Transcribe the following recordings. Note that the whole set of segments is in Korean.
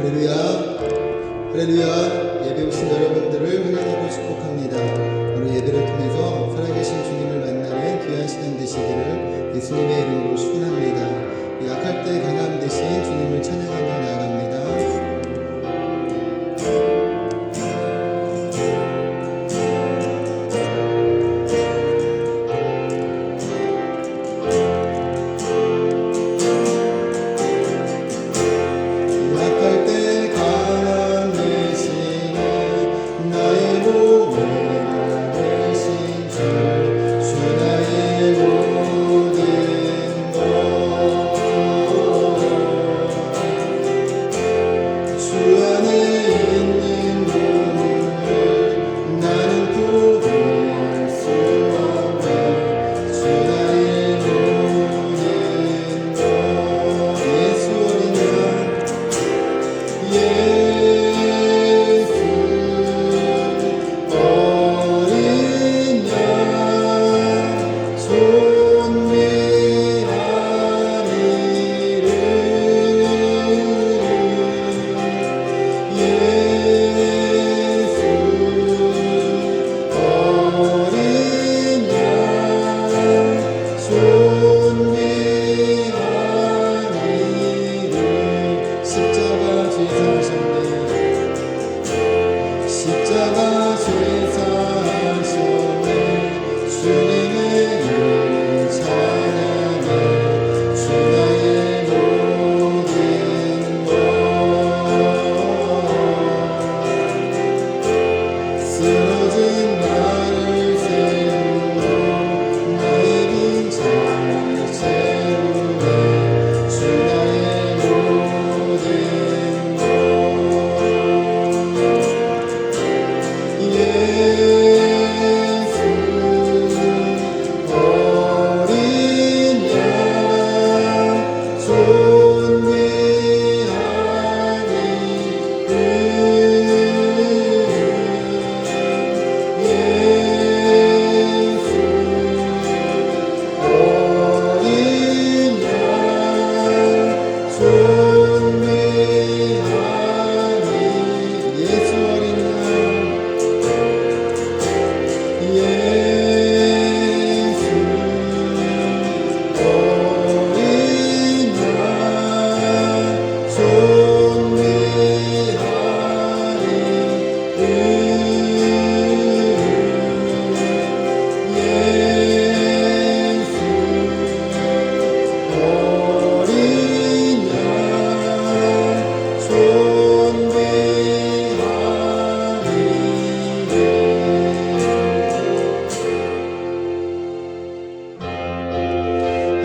할렐루야. 예배 오신 여러분들을 환영하고 축복합니다. 오늘 예배를 통해서 살아계신 주님을 만나는 귀한 시간 되시기를 예수님의 이름으로 축원합니다. 약할 때 강함 되신 주님을 찬양하며 나아갑니다.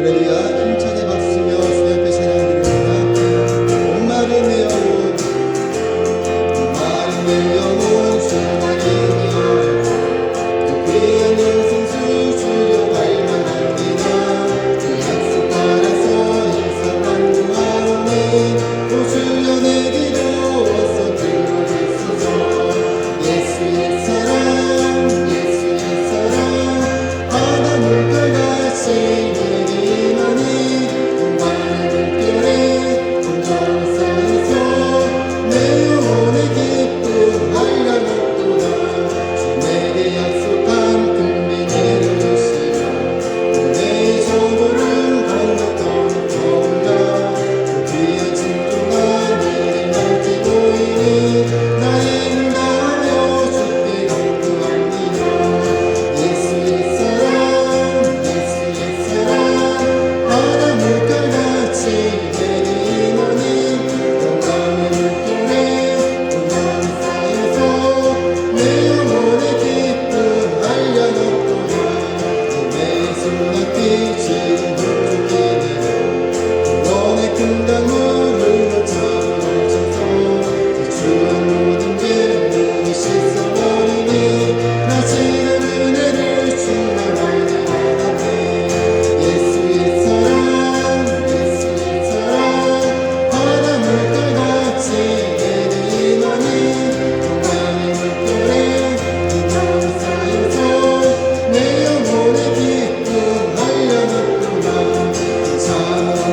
할렐루야. 힘차게 박수치며 주 옆에 찬양드립니다. 온 마음의 내 영혼, 온 마음의 내 영혼 주님이여, 귀한 영생수 주여 갈망합니다. 그 약속 따라서 힘써 간구하오니 오 주여 내 기도 어서 들어주소서. 예수의 사랑 예수의 사랑 바다 물결같이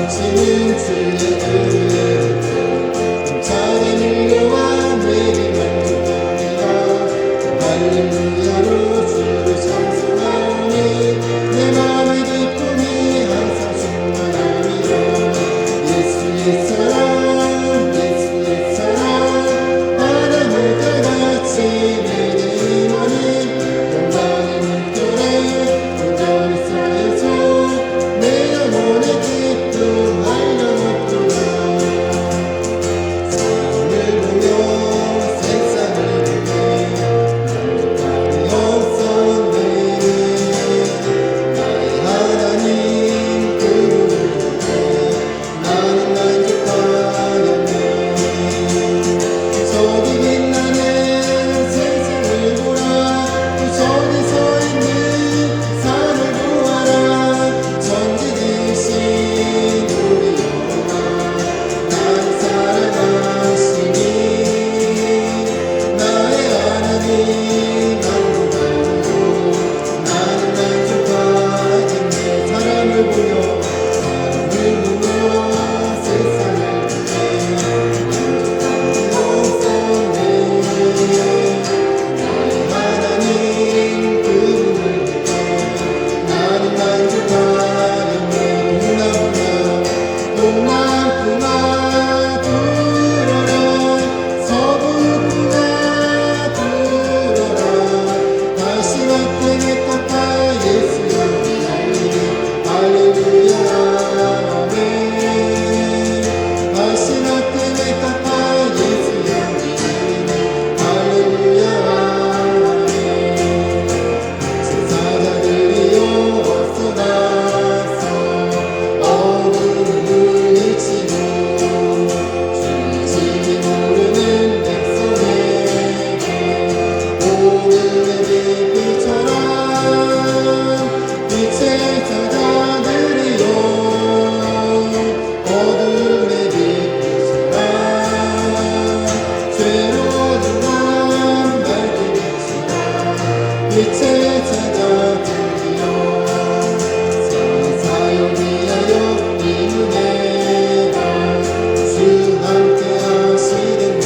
넘치는 주의 은혜를 감사하며 동남풍아 불어라 서북풍아 불어라 다시 나타내 깎아 예수 우리 할렐루야 아멘 다시 나타내 깎아 예수 우리 할렐루야 아멘 제사자들이여 어서 나서 어둠을 물리치고 주의지 모르는 백성에게 오늘의 빛처럼 빛의 사자들이여 어둠의 빛처럼 죄로운 맘 밝게 비추라 빛의 사자들이여 사사여 위하여 이루내라 주 함께 하시는데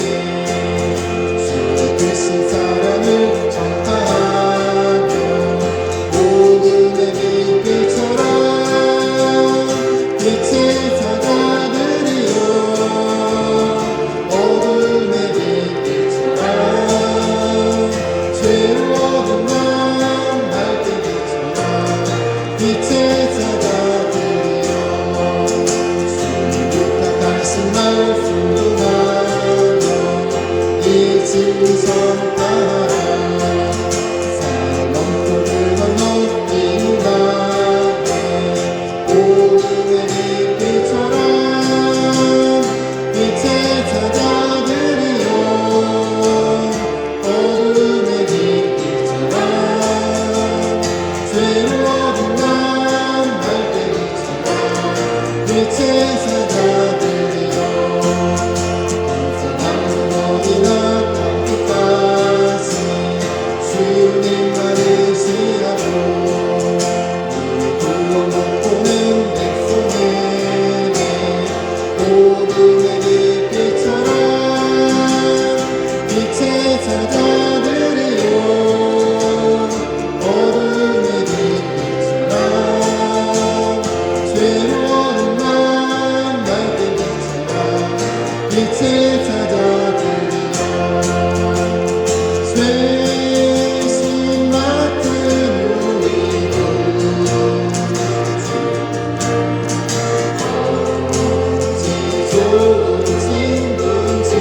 주의 크신 사랑을 전파하며 어둠의 빛처럼 빛의 사자들이여 어둠의 빛처럼 죄로운 맘 밝게 비추라 빛의 사자들이여 주님 부탁하신 말씀도 하며 이 진리선 따라 사랑터를 건너 이루나되 어둠의 빛처럼 빛의 사자들이여 어둠의 빛처럼 죄로운 맘 밝게 비추라 빛의 사자들이여 세상은 어디나 땅 끝까지 주님 받으시라고 우리 구원 못 보는 백성에게 어둠의 빛처럼 빛의 사자들이여 어둠의 빛처럼 죄로운 맘 밝게 비추라 빛의 사자들이여 쇠신 맡은 우리들 어찌 좋은 친구인지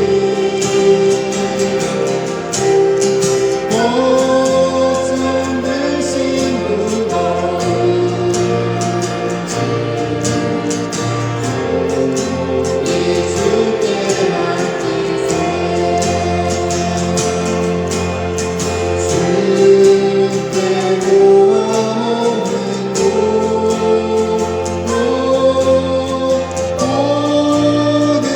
멋진 되신 분인지 우리 주께 맡기세 주께 모아놓는 곳 모든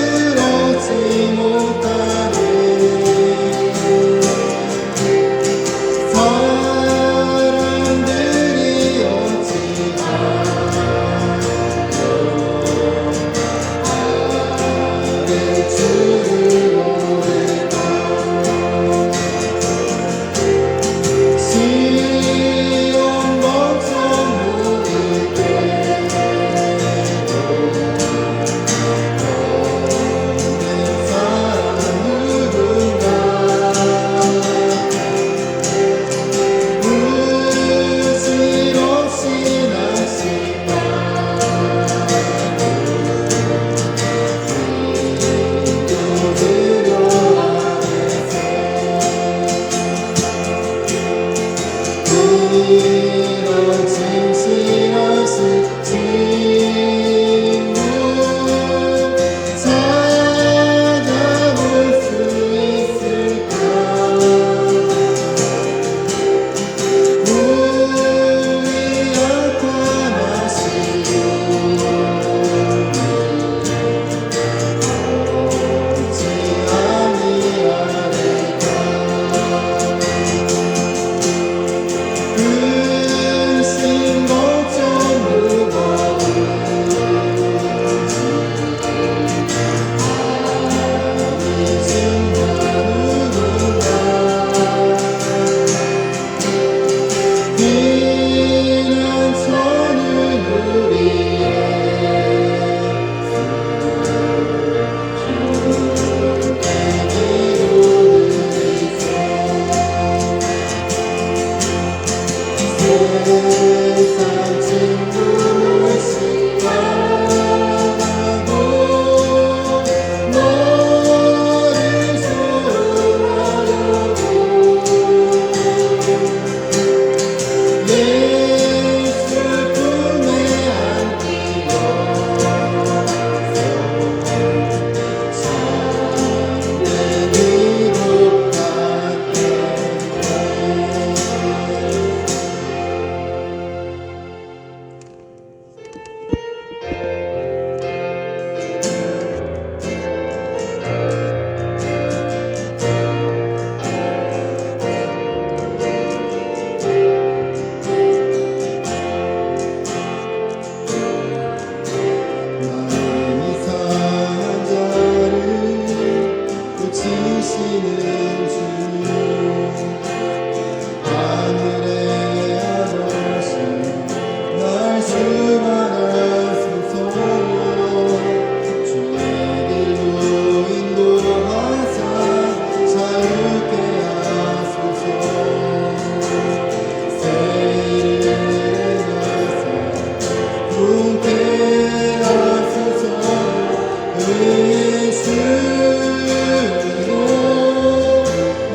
의의 주로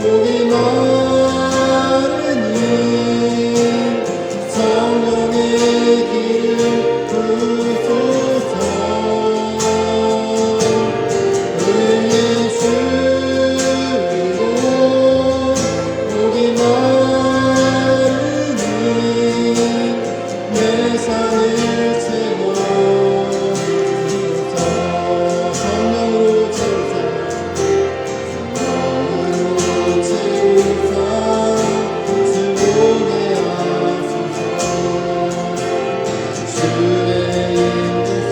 목이 마르니 성령의 길을 부소서. 의의 주로 목이 마르니 내 산을 채워주소서. 성령으로 채우사 성령으로 채우사 즐거게 하소서. 주의 인도소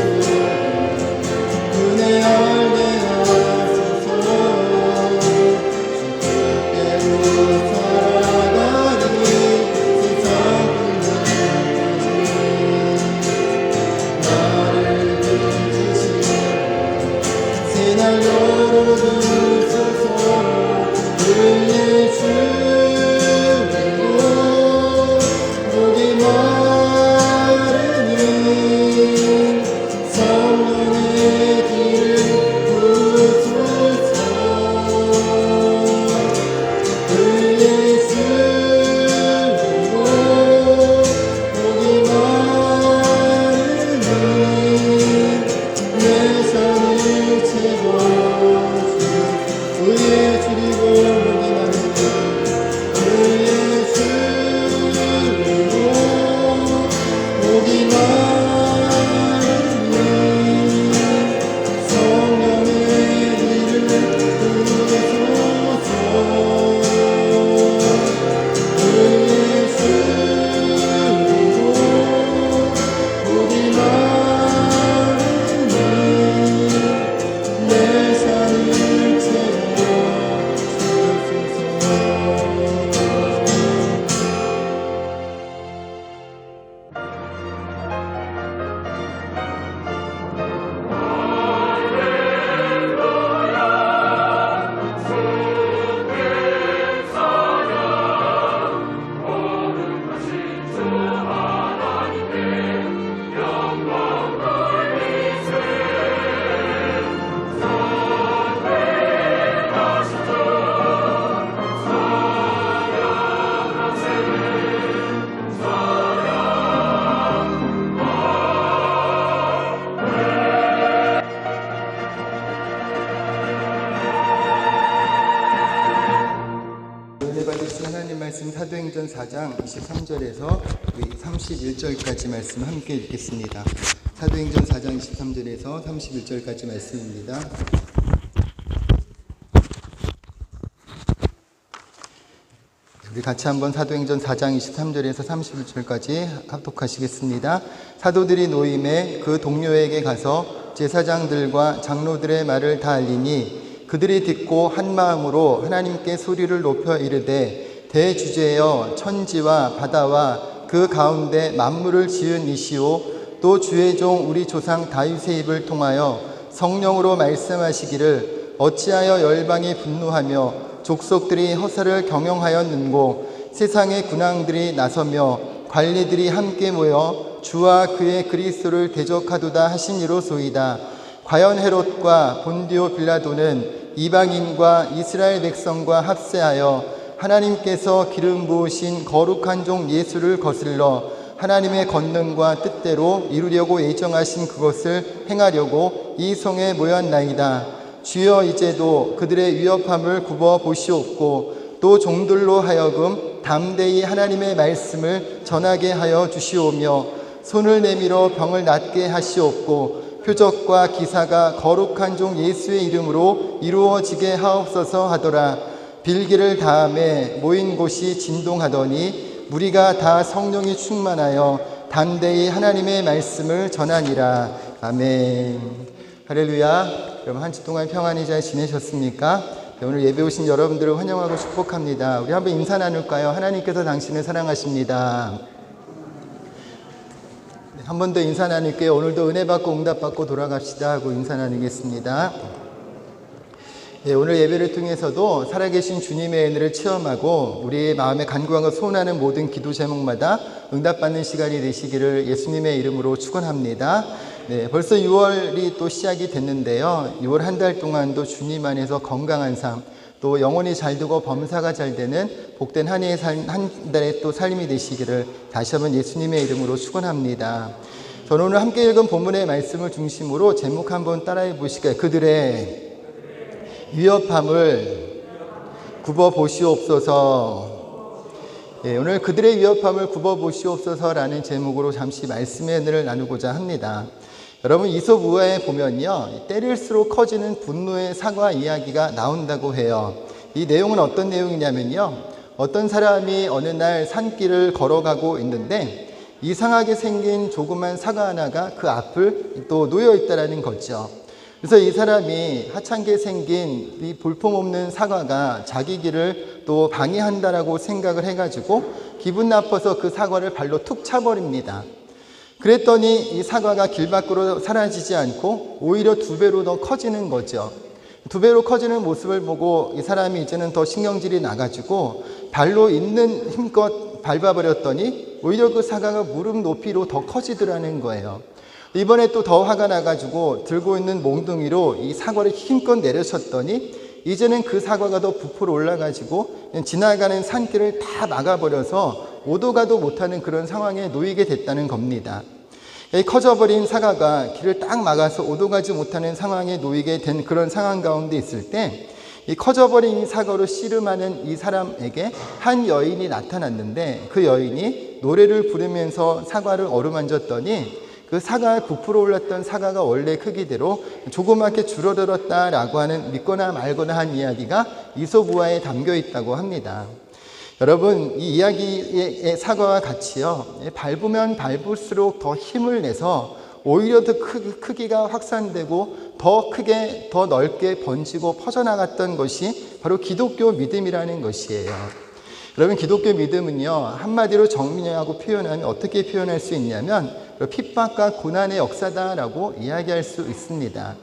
은혜 알게 하소서. 주 뜻대로 살아가니 세상 끝날까지 나를 붙드시고 새날 열어주소서. 의의 주로 목이 마르니 성령의 길을 부소서. 의의 주로 목이 마르니 내 산을 채워주소서. 의의 주리고 목이 마르니 의의 주로 목이 마르니 성령의 길을 부소서. 의의 주로 목이 마르니 내 산을 채워주소서. 은혜 받으신 하나님 말씀 사도행전 4장 23절에서 31절까지 말씀 함께 읽겠습니다. 사도행전 4장 23절에서 31절까지 말씀입니다. 우리 같이 한번 사도행전 4장 23절에서 31절까지 합독하시겠습니다. 사도들이 노임에 그 동료에게 가서 제사장들과 장로들의 말을 다 알리니 그들이 듣고 한 마음으로 하나님께 소리를 높여 이르되 대주제여 천지와 바다와 그 가운데 만물을 지은 이시오 또 주의 종 우리 조상 다윗의 입을 통하여 성령으로 말씀하시기를 어찌하여 열방이 분노하며 족속들이 허사를 경영하였는고 세상의 군왕들이 나서며 관리들이 함께 모여 주와 그의 그리스도를 대적하도다 하시니로소이다. 과연 헤롯과 본디오 빌라도는 이방인과 이스라엘 백성과 합세하여 하나님께서 기름 부으신 거룩한 종 예수를 거슬러 하나님의 권능과 뜻대로 이루려고 예정하신 그것을 행하려고 이 성에 모였나이다. 주여 이제도 그들의 위협함을 굽어 보시옵고 또 종들로 하여금 담대히 하나님의 말씀을 전하게 하여 주시오며 손을 내밀어 병을 낫게 하시옵고 표적과 기사가 거룩한 종 예수의 이름으로 이루어지게 하옵소서 하더라. 빌기를 다음에 모인 곳이 진동하더니 무리가 다 성령이 충만하여 담대히 하나님의 말씀을 전하니라. 아멘. 할렐루야. 여러분 한 주 동안 평안히 잘 지내셨습니까? 오늘 예배 오신 여러분들을 환영하고 축복합니다. 우리 한번 인사 나눌까요? 하나님께서 당신을 사랑하십니다. 한 번 더 인사 나눌게요. 오늘도 은혜 받고 응답 받고 돌아갑시다 하고 인사 나누겠습니다. 오늘 예배를 통해서도 살아계신 주님의 은혜를 체험하고 우리의 마음에 간구하고 소원하는 모든 기도 제목마다 응답받는 시간이 되시기를 예수님의 이름으로 축원합니다. 네, 벌써 6월이 또 시작이 됐는데요. 6월 한 달 동안도 주님 안에서 건강한 삶, 또 영혼이 잘 되고 범사가 잘 되는 복된 한 해의 한 달의 또 삶이 되시기를 다시 한번 예수님의 이름으로 축원합니다. 저는 오늘 함께 읽은 본문의 말씀을 중심으로 제목 한번 따라해 보실까요? 그들의 위협함을 굽어 보시옵소서. 예, 오늘 그들의 위협함을 굽어 보시옵소서라는 제목으로 잠시 말씀의 은혜를 나누고자 합니다. 여러분, 이솝 우화에 보면요, 때릴수록 커지는 분노의 사과 이야기가 나온다고 해요. 이 내용은 어떤 내용이냐면요, 어떤 사람이 어느 날 산길을 걸어가고 있는데 이상하게 생긴 조그만 사과 하나가 그 앞을 또 놓여 있다라는 거죠. 그래서 이 사람이 하찮게 생긴 이 볼품없는 사과가 자기 길을 또 방해한다라고 생각을 해가지고 기분 나빠서 그 사과를 발로 툭 차버립니다. 그랬더니 이 사과가 길 밖으로 사라지지 않고 오히려 2배로 더 커지는 거죠. 2배로 커지는 모습을 보고 이 사람이 이제는 더 신경질이 나가지고 발로 있는 힘껏 밟아버렸더니 오히려 그 사과가 무릎 높이로 더 커지더라는 거예요. 이번에 또 더 화가 나가지고 들고 있는 몽둥이로 이 사과를 힘껏 내려쳤더니 이제는 그 사과가 더 부풀어 올라가지고 지나가는 산길을 다 막아버려서 오도 가도 못하는 그런 상황에 놓이게 됐다는 겁니다. 이 커져버린 사과가 길을 딱 막아서 오도 가지 못하는 상황에 놓이게 된 그런 상황 가운데 있을 때 이 커져버린 사과로 씨름하는 이 사람에게 한 여인이 나타났는데 그 여인이 노래를 부르면서 사과를 어루만졌더니 그 사과에 부풀어 올랐던 사과가 원래 크기대로 조그맣게 줄어들었다라고 하는 믿거나 말거나 한 이야기가 이솝 우화에 담겨 있다고 합니다. 여러분, 이 이야기의 사과와 같이요, 밟으면 밟을수록 더 힘을 내서 오히려 더 크기가 확산되고 더 크게 더 넓게 번지고 퍼져나갔던 것이 바로 기독교 믿음이라는 것이에요. 여러분, 기독교 믿음은요, 한마디로 정리하고 표현하면 어떻게 표현할 수 있냐면 핍박과 고난의 역사다라고 이야기할 수 있습니다.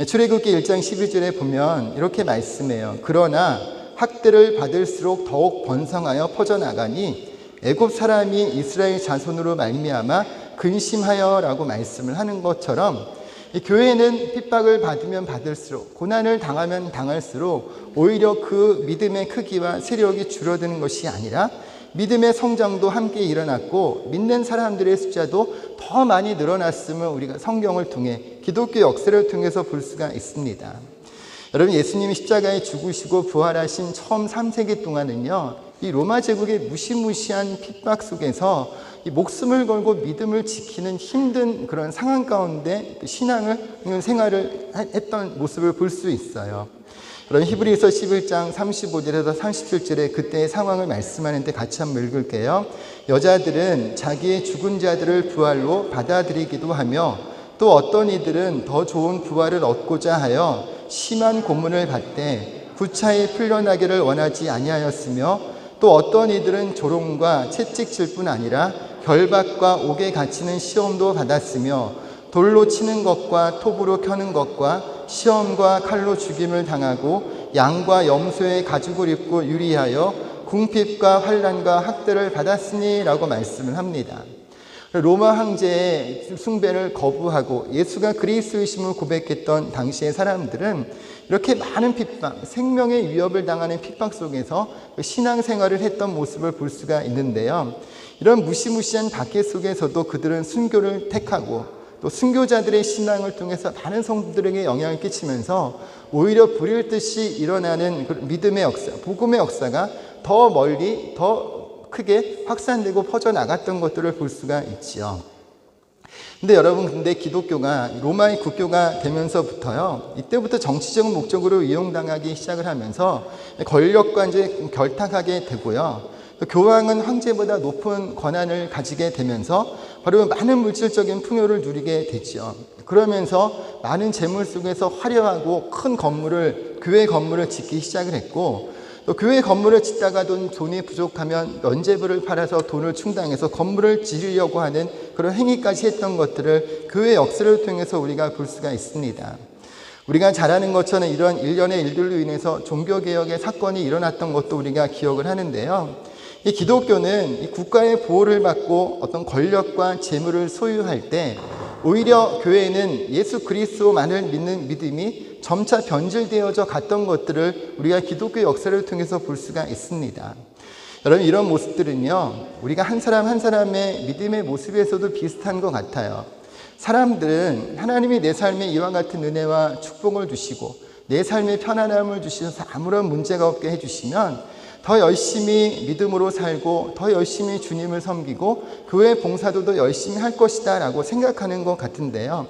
출애굽기 1장 12절에 보면 이렇게 말씀해요. 그러나 학대를 받을수록 더욱 번성하여 퍼져나가니 애굽 사람이 이스라엘 자손으로 말미암아 근심하여라고 말씀을 하는 것처럼 이 교회는 핍박을 받으면 받을수록 고난을 당하면 당할수록 오히려 그 믿음의 크기와 세력이 줄어드는 것이 아니라 믿음의 성장도 함께 일어났고 믿는 사람들의 숫자도 더 많이 늘어났음을 우리가 성경을 통해 기독교 역사를 통해서 볼 수가 있습니다. 여러분, 예수님이 십자가에 죽으시고 부활하신 처음 3세기 동안은요, 이 로마 제국의 무시무시한 핍박 속에서 이 목숨을 걸고 믿음을 지키는 힘든 그런 상황 가운데 신앙을 생활을 했던 모습을 볼 수 있어요. 그럼 히브리서 11장 35절에서 37절에 그때의 상황을 말씀하는데 같이 한번 읽을게요. 여자들은 자기의 죽은 자들을 부활로 받아들이기도 하며 또 어떤 이들은 더 좋은 부활을 얻고자 하여 심한 고문을 받되 구차히 풀려나기를 원하지 아니하였으며 또 어떤 이들은 조롱과 채찍질 뿐 아니라 결박과 옥에 갇히는 시험도 받았으며 돌로 치는 것과 톱으로 켜는 것과 시험과 칼로 죽임을 당하고 양과 염소의 가죽을 입고 유리하여 궁핍과 환난과 학대를 받았으니라고 말씀을 합니다. 로마 황제의 숭배를 거부하고 예수가 그리스도이심을 고백했던 당시의 사람들은 이렇게 많은 핍박, 생명의 위협을 당하는 핍박 속에서 신앙생활을 했던 모습을 볼 수가 있는데요. 이런 무시무시한 박해 속에서도 그들은 순교를 택하고 또 순교자들의 신앙을 통해서 많은 성도들에게 영향을 끼치면서 오히려 불일 듯이 일어나는 믿음의 역사, 복음의 역사가 더 멀리 더 크게 확산되고 퍼져나갔던 것들을 볼 수가 있지요. 근데 여러분, 기독교가 로마의 국교가 되면서부터요, 이때부터 정치적 목적으로 이용당하기 시작을 하면서 권력과 이제 결탁하게 되고요. 교황은 황제보다 높은 권한을 가지게 되면서 바로 많은 물질적인 풍요를 누리게 되죠. 그러면서 많은 재물 속에서 화려하고 큰 건물을, 교회 건물을 짓기 시작을 했고, 또 교회 건물을 짓다가도 돈이 부족하면 면제부를 팔아서 돈을 충당해서 건물을 지으려고 하는 그런 행위까지 했던 것들을 교회 역사를 통해서 우리가 볼 수가 있습니다. 우리가 잘 아는 것처럼 이런 일련의 일들로 인해서 종교개혁의 사건이 일어났던 것도 우리가 기억을 하는데요. 이 기독교는 이 국가의 보호를 받고 어떤 권력과 재물을 소유할 때 오히려 교회는 예수 그리스도만을 믿는 믿음이 점차 변질되어져 갔던 것들을 우리가 기독교 역사를 통해서 볼 수가 있습니다. 여러분, 이런 모습들은요, 우리가 한 사람 한 사람의 믿음의 모습에서도 비슷한 것 같아요. 사람들은 하나님이 내 삶에 이와 같은 은혜와 축복을 주시고 내 삶에 편안함을 주셔서 아무런 문제가 없게 해주시면 더 열심히 믿음으로 살고 더 열심히 주님을 섬기고 교회 봉사도 더 열심히 할 것이다 라고 생각하는 것 같은데요.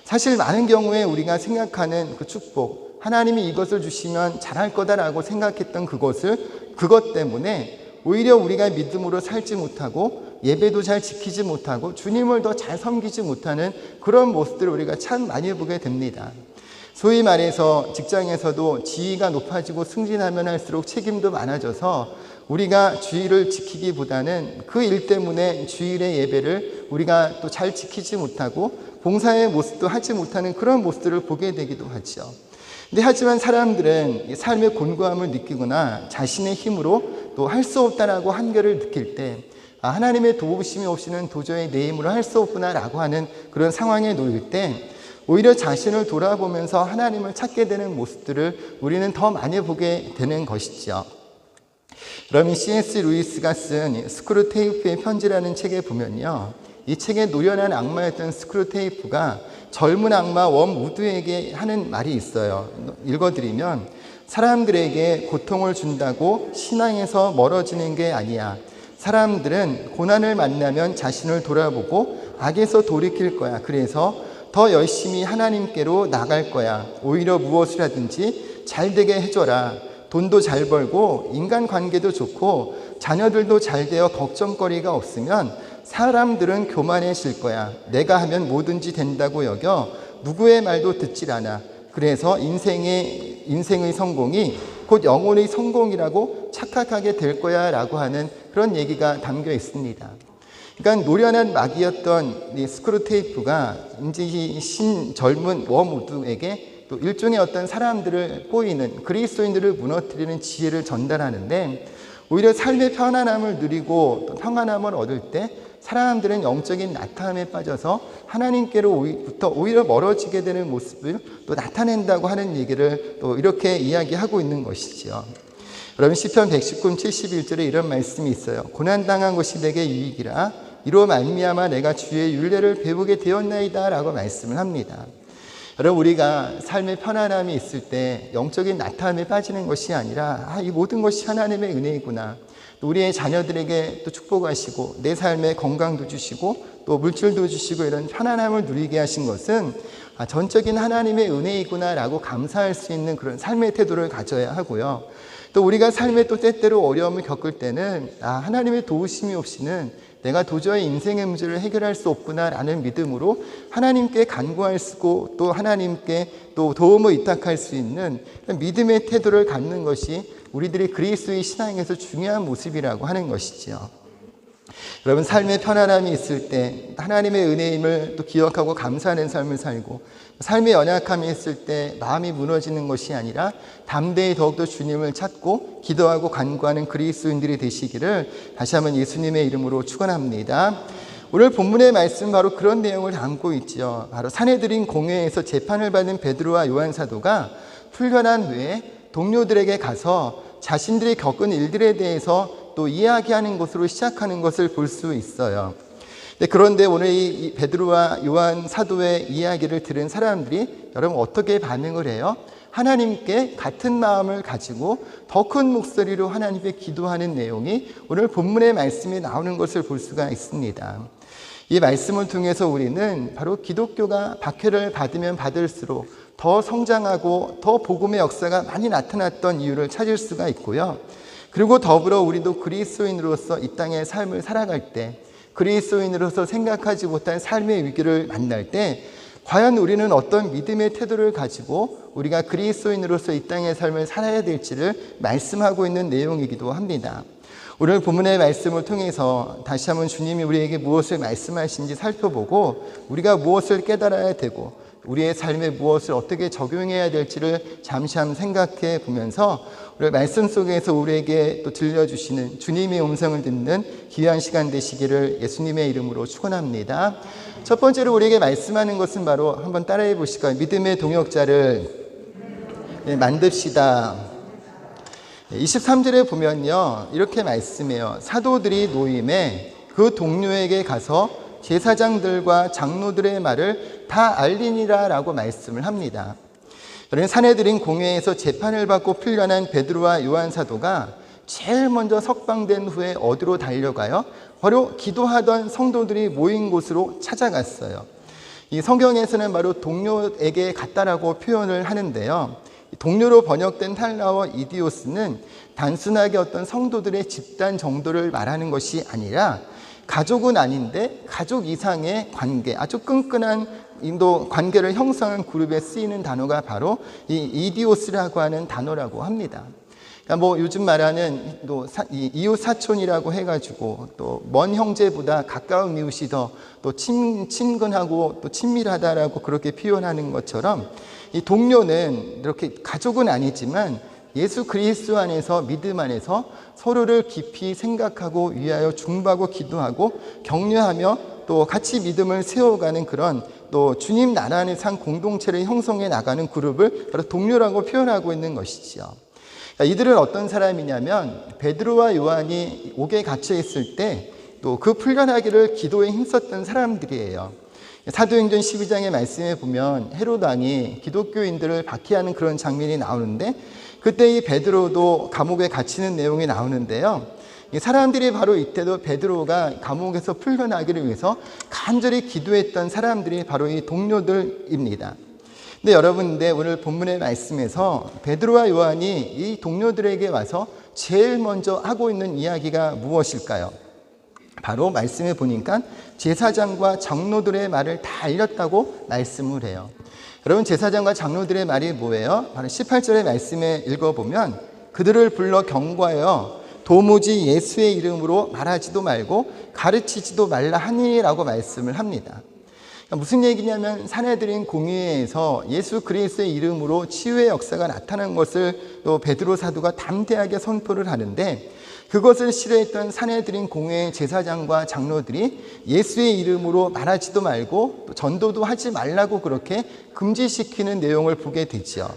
사실 많은 경우에 우리가 생각하는 그 축복, 하나님이 이것을 주시면 잘할 거다라고 생각했던 그것 때문에 오히려 우리가 믿음으로 살지 못하고 예배도 잘 지키지 못하고 주님을 더 잘 섬기지 못하는 그런 모습들을 우리가 참 많이 보게 됩니다. 소위 말해서 직장에서도 지위가 높아지고 승진하면 할수록 책임도 많아져서 우리가 주의를 지키기보다는 그 일 때문에 주일의 예배를 우리가 또 잘 지키지 못하고 봉사의 모습도 하지 못하는 그런 모습들을 보게 되기도 하죠. 근데 하지만 사람들은 삶의 곤고함을 느끼거나 자신의 힘으로 또 할 수 없다라고 한계를 느낄 때 하나님의 도우심이 없이는 도저히 내 힘으로 할 수 없구나라고 하는 그런 상황에 놓일 때 오히려 자신을 돌아보면서 하나님을 찾게 되는 모습들을 우리는 더 많이 보게 되는 것이죠. 그러면 C.S. 루이스가 쓴 스크루테이프의 편지라는 책에 보면요, 이 책에 노련한 악마였던 스크루테이프가 젊은 악마 웜우드에게 하는 말이 있어요. 읽어드리면, 사람들에게 고통을 준다고 신앙에서 멀어지는 게 아니야. 사람들은 고난을 만나면 자신을 돌아보고 악에서 돌이킬 거야. 그래서 더 열심히 하나님께로 나갈 거야. 오히려 무엇을 하든지 잘 되게 해줘라. 돈도 잘 벌고 인간관계도 좋고 자녀들도 잘 되어 걱정거리가 없으면 사람들은 교만해질 거야. 내가 하면 뭐든지 된다고 여겨 누구의 말도 듣질 않아. 그래서 인생의 성공이 곧 영혼의 성공이라고 착각하게 될 거야 라고 하는 그런 얘기가 담겨 있습니다. 그러니까 노련한 마귀였던 이 스크루테이프가 이제 이 젊은 웜우드에게 또 일종의 어떤 사람들을 꼬이는 그리스도인들을 무너뜨리는 지혜를 전달하는데, 오히려 삶의 편안함을 누리고 또 평안함을 얻을 때 사람들은 영적인 나타남에 빠져서 하나님께로부터 오히려 멀어지게 되는 모습을 또 나타낸다고 하는 얘기를 또 이렇게 이야기하고 있는 것이죠. 여러분, 시편 119편 71절에 이런 말씀이 있어요. 고난당한 것이 내게 유익이라 이로 말미암아 내가 주의 율례를 배우게 되었나이다 라고 말씀을 합니다. 여러분, 우리가 삶의 편안함이 있을 때 영적인 나타남에 빠지는 것이 아니라 이 모든 것이 하나님의 은혜이구나, 또 우리의 자녀들에게 또 축복하시고 내 삶에 건강도 주시고 또 물질도 주시고 이런 편안함을 누리게 하신 것은 전적인 하나님의 은혜이구나 라고 감사할 수 있는 그런 삶의 태도를 가져야 하고요. 또 우리가 삶에 또 때때로 어려움을 겪을 때는 하나님의 도우심이 없이는 내가 도저히 인생의 문제를 해결할 수 없구나라는 믿음으로 하나님께 간구할 수 있고 또 하나님께 또 도움을 의탁할 수 있는 믿음의 태도를 갖는 것이 우리들이 그리스도의 신앙에서 중요한 모습이라고 하는 것이지요. 여러분, 삶의 편안함이 있을 때 하나님의 은혜임을 또 기억하고 감사하는 삶을 살고, 삶의 연약함이 있을 때 마음이 무너지는 것이 아니라 담대히 더욱더 주님을 찾고 기도하고 간구하는 그리스도인들이 되시기를 다시 한번 예수님의 이름으로 축원합니다. 오늘 본문의 말씀 바로 그런 내용을 담고 있지요. 바로 사내들인 공회에서 재판을 받은 베드로와 요한 사도가 풀려난 후에 동료들에게 가서 자신들이 겪은 일들에 대해서 또 이야기하는 것으로 시작하는 것을 볼 수 있어요. 그런데 오늘 이 베드로와 요한 사도의 이야기를 들은 사람들이 여러분 어떻게 반응을 해요? 하나님께 같은 마음을 가지고 더 큰 목소리로 하나님께 기도하는 내용이 오늘 본문의 말씀에 나오는 것을 볼 수가 있습니다. 이 말씀을 통해서 우리는 바로 기독교가 박해를 받으면 받을수록 더 성장하고 더 복음의 역사가 많이 나타났던 이유를 찾을 수가 있고요. 그리고 더불어 우리도 그리스도인으로서 이 땅의 삶을 살아갈 때, 그리스도인으로서 생각하지 못한 삶의 위기를 만날 때 과연 우리는 어떤 믿음의 태도를 가지고 우리가 그리스도인으로서 이 땅의 삶을 살아야 될지를 말씀하고 있는 내용이기도 합니다. 오늘 본문의 말씀을 통해서 다시 한번 주님이 우리에게 무엇을 말씀하시는지 살펴보고 우리가 무엇을 깨달아야 되고 우리의 삶에 무엇을 어떻게 적용해야 될지를 잠시 한번 생각해 보면서 우리 말씀 속에서 우리에게 또 들려주시는 주님의 음성을 듣는 귀한 시간 되시기를 예수님의 이름으로 축원합니다. 첫 번째로 우리에게 말씀하는 것은 바로 한번 따라해 보실까요? 믿음의 동역자를 만듭시다. 23절에 보면요, 이렇게 말씀해요. 사도들이 노임에 그 동료에게 가서 제사장들과 장로들의 말을 다 알리니라 라고 말씀을 합니다. 사내들인 공회에서 재판을 받고 풀려난 베드로와 요한 사도가 제일 먼저 석방된 후에 어디로 달려가요? 바로 기도하던 성도들이 모인 곳으로 찾아갔어요. 이 성경에서는 바로 동료에게 갔다라고 표현을 하는데요, 동료로 번역된 탈라와 이디오스는 단순하게 어떤 성도들의 집단 정도를 말하는 것이 아니라 가족은 아닌데 가족 이상의 관계, 아주 끈끈한 인도 관계를 형성한 그룹에 쓰이는 단어가 바로 이 이디오스라고 하는 단어라고 합니다. 그러니까 요즘 말하는 또 이웃 사촌이라고 해가지고 또 먼 형제보다 가까운 이웃이 더 또 친근하고 또 친밀하다라고 그렇게 표현하는 것처럼 이 동료는 이렇게 가족은 아니지만 예수 그리스도 안에서 믿음 안에서 서로를 깊이 생각하고 위하여 중보하고 기도하고 격려하며 또 같이 믿음을 세워가는 그런 또 주님 나라 안에서 한 공동체를 형성해 나가는 그룹을 바로 동료라고 표현하고 있는 것이지요. 이들은 어떤 사람이냐면 베드로와 요한이 옥에 갇혀 있을 때 또 그 풀려나기를 기도에 힘썼던 사람들이에요. 사도행전 12장의 말씀에 보면 헤롯 왕이 기독교인들을 박해하는 그런 장면이 나오는데 그때 이 베드로도 감옥에 갇히는 내용이 나오는데요, 사람들이 바로 이때도 베드로가 감옥에서 풀려나기를 위해서 간절히 기도했던 사람들이 바로 이 동료들입니다. 근데 여러분, 오늘 본문의 말씀에서 베드로와 요한이 이 동료들에게 와서 제일 먼저 하고 있는 이야기가 무엇일까요? 바로 말씀에 보니까 제사장과 장로들의 말을 다 알렸다고 말씀을 해요. 여러분, 제사장과 장로들의 말이 뭐예요? 바로 18절의 말씀에 읽어보면 그들을 불러 경고하여 도무지 예수의 이름으로 말하지도 말고 가르치지도 말라 하니라고 말씀을 합니다. 그러니까 무슨 얘기냐면 사내들인 공의회에서 예수 그리스도의 이름으로 치유의 역사가 나타난 것을 또 베드로 사도가 담대하게 선포를 하는데 그것을 싫어했던 사내들인 공회의 제사장과 장로들이 예수의 이름으로 말하지도 말고 또 전도도 하지 말라고 그렇게 금지시키는 내용을 보게 되죠.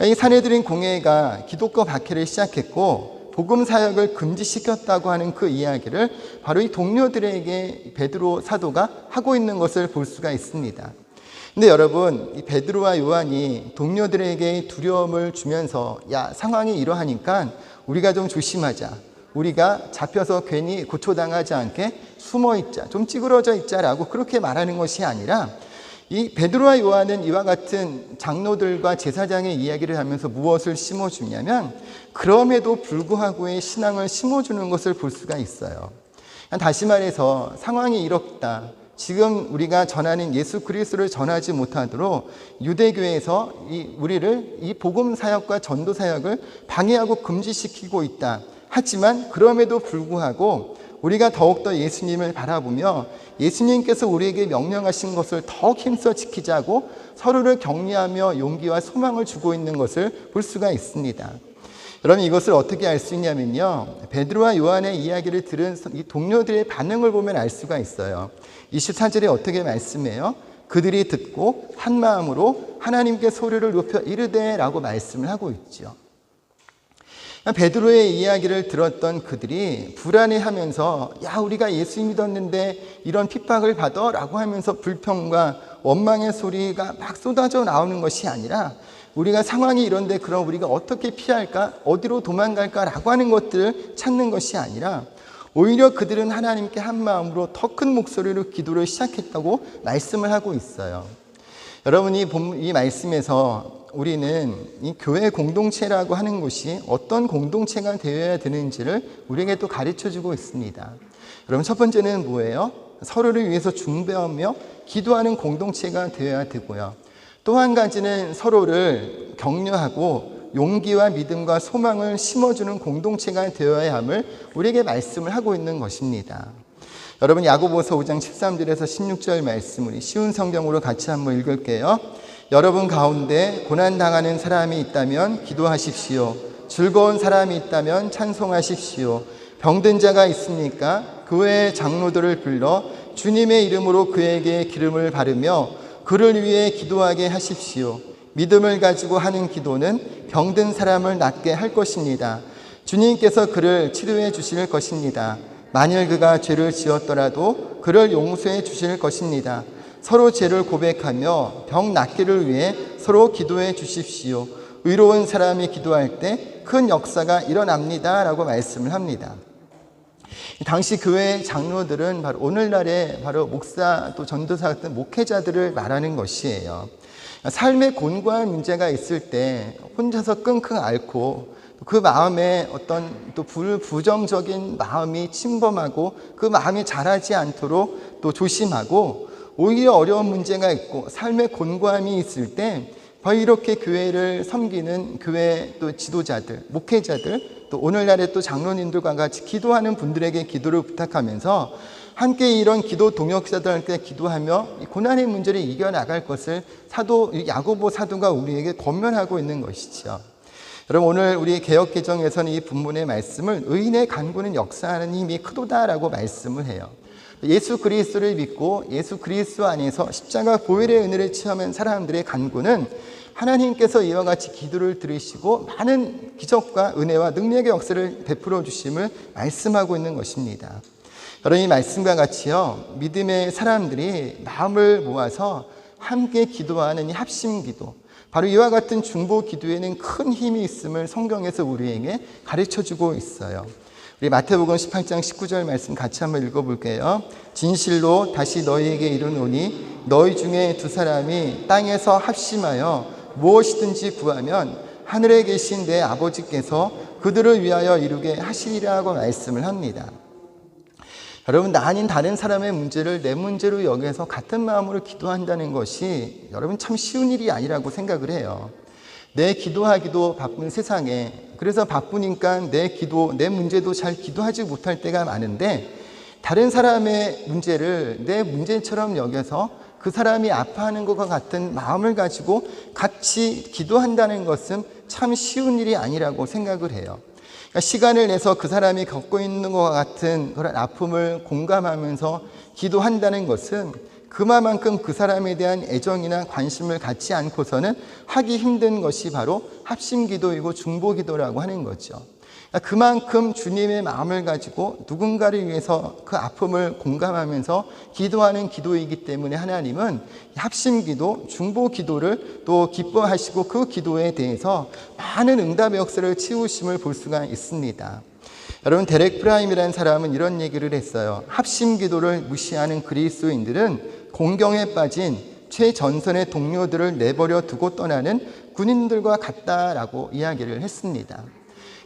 이 사내들인 공회가 기독교 박해를 시작했고 복음 사역을 금지시켰다고 하는 그 이야기를 바로 이 동료들에게 베드로 사도가 하고 있는 것을 볼 수가 있습니다. 근데 여러분, 이 베드로와 요한이 동료들에게 두려움을 주면서 야, 상황이 이러하니까 우리가 좀 조심하자, 우리가 잡혀서 괜히 고초당하지 않게 숨어 있자, 좀 찌그러져 있자라고 그렇게 말하는 것이 아니라 이 베드로와 요한은 이와 같은 장로들과 제사장의 이야기를 하면서 무엇을 심어주냐면 그럼에도 불구하고의 신앙을 심어주는 것을 볼 수가 있어요. 다시 말해서 상황이 이렇다, 지금 우리가 전하는 예수 그리스도를 전하지 못하도록 유대교에서 우리를 이 복음 사역과 전도 사역을 방해하고 금지시키고 있다. 하지만 그럼에도 불구하고 우리가 더욱더 예수님을 바라보며 예수님께서 우리에게 명령하신 것을 더욱 힘써 지키자고 서로를 격려하며 용기와 소망을 주고 있는 것을 볼 수가 있습니다. 여러분, 이것을 어떻게 알 수 있냐면요, 베드로와 요한의 이야기를 들은 이 동료들의 반응을 보면 알 수가 있어요. 24절에 어떻게 말씀해요? 그들이 듣고 한 마음으로 하나님께 소리를 높여 이르되 라고 말씀을 하고 있죠. 베드로의 이야기를 들었던 그들이 불안해하면서 야, 우리가 예수 믿었는데 이런 핍박을 받아 라고 하면서 불평과 원망의 소리가 막 쏟아져 나오는 것이 아니라 우리가 상황이 이런데 그럼 우리가 어떻게 피할까, 어디로 도망갈까 라고 하는 것들을 찾는 것이 아니라 오히려 그들은 하나님께 한 마음으로 더 큰 목소리로 기도를 시작했다고 말씀을 하고 있어요. 여러분이 이 말씀에서 우리는 이 교회 공동체라고 하는 것이 어떤 공동체가 되어야 되는지를 우리에게 또 가르쳐주고 있습니다. 여러분, 첫 번째는 뭐예요? 서로를 위해서 중보하며 기도하는 공동체가 되어야 되고요. 또 한 가지는 서로를 격려하고 용기와 믿음과 소망을 심어주는 공동체가 되어야 함을 우리에게 말씀을 하고 있는 것입니다. 여러분 야고보서 5장 13절에서 16절 말씀 우리 쉬운 성경으로 같이 한번 읽을게요. 여러분 가운데 고난당하는 사람이 있다면 기도하십시오. 즐거운 사람이 있다면 찬송하십시오. 병든 자가 있습니까? 교회 장로들을 불러 주님의 이름으로 그에게 기름을 바르며 그를 위해 기도하게 하십시오. 믿음을 가지고 하는 기도는 병든 사람을 낫게 할 것입니다. 주님께서 그를 치료해 주실 것입니다. 만일 그가 죄를 지었더라도 그를 용서해 주실 것입니다. 서로 죄를 고백하며 병 낫기를 위해 서로 기도해 주십시오. 의로운 사람이 기도할 때 큰 역사가 일어납니다 라고 말씀을 합니다. 당시 교회 장로들은 바로 오늘날의 바로 목사 또 전도사 같은 목회자들을 말하는 것이에요. 삶의 곤고한 문제가 있을 때 혼자서 끙끙 앓고 그 마음에 어떤 또 부정적인 마음이 침범하고 그 마음이 자라지 않도록 또 조심하고 오히려 어려운 문제가 있고 삶의 곤고함이 있을 때 바로 이렇게 교회를 섬기는 교회 또 지도자들, 목회자들 또 오늘날의 또 장로님들과 같이 기도하는 분들에게 기도를 부탁하면서 함께 이런 기도 동역자들한테 기도하며 고난의 문제를 이겨나갈 것을 야고보 사도가 우리에게 권면하고 있는 것이죠. 여러분 오늘 우리 개역개정에서는 이 본문의 말씀을 의인의 간구는 역사하는 힘이 크도다라고 말씀을 해요. 예수 그리스도를 믿고 예수 그리스도 안에서 십자가 보혈의 은혜를 체험한 사람들의 간구는 하나님께서 이와 같이 기도를 들으시고 많은 기적과 은혜와 능력의 역사를 베풀어 주심을 말씀하고 있는 것입니다. 여러분 이 말씀과 같이요 믿음의 사람들이 마음을 모아서 함께 기도하는 이 합심 기도, 바로 이와 같은 중보 기도에는 큰 힘이 있음을 성경에서 우리에게 가르쳐주고 있어요. 우리 마태복음 18장 19절 말씀 같이 한번 읽어볼게요. 진실로 다시 너희에게 이르노니 너희 중에 두 사람이 땅에서 합심하여 무엇이든지 구하면 하늘에 계신 내 아버지께서 그들을 위하여 이루게 하시리라고 말씀을 합니다. 여러분 나 아닌 다른 사람의 문제를 내 문제로 여겨서 같은 마음으로 기도한다는 것이 여러분 참 쉬운 일이 아니라고 생각을 해요. 내 기도하기도 바쁜 세상에 그래서 바쁘니까 내 기도, 내 문제도 잘 기도하지 못할 때가 많은데 다른 사람의 문제를 내 문제처럼 여겨서 그 사람이 아파하는 것과 같은 마음을 가지고 같이 기도한다는 것은 참 쉬운 일이 아니라고 생각을 해요. 그러니까 시간을 내서 그 사람이 겪고 있는 것과 같은 그런 아픔을 공감하면서 기도한다는 것은 그만큼 그 사람에 대한 애정이나 관심을 갖지 않고서는 하기 힘든 것이 바로 합심기도이고 중보기도라고 하는 거죠. 그만큼 주님의 마음을 가지고 누군가를 위해서 그 아픔을 공감하면서 기도하는 기도이기 때문에 하나님은 합심기도, 중보기도를 또 기뻐하시고 그 기도에 대해서 많은 응답의 역사를 치우심을 볼 수가 있습니다. 여러분 데렉 프라임이라는 사람은 이런 얘기를 했어요. 합심기도를 무시하는 그리스도인들은 공경에 빠진 최전선의 동료들을 내버려 두고 떠나는 군인들과 같다라고 이야기를 했습니다.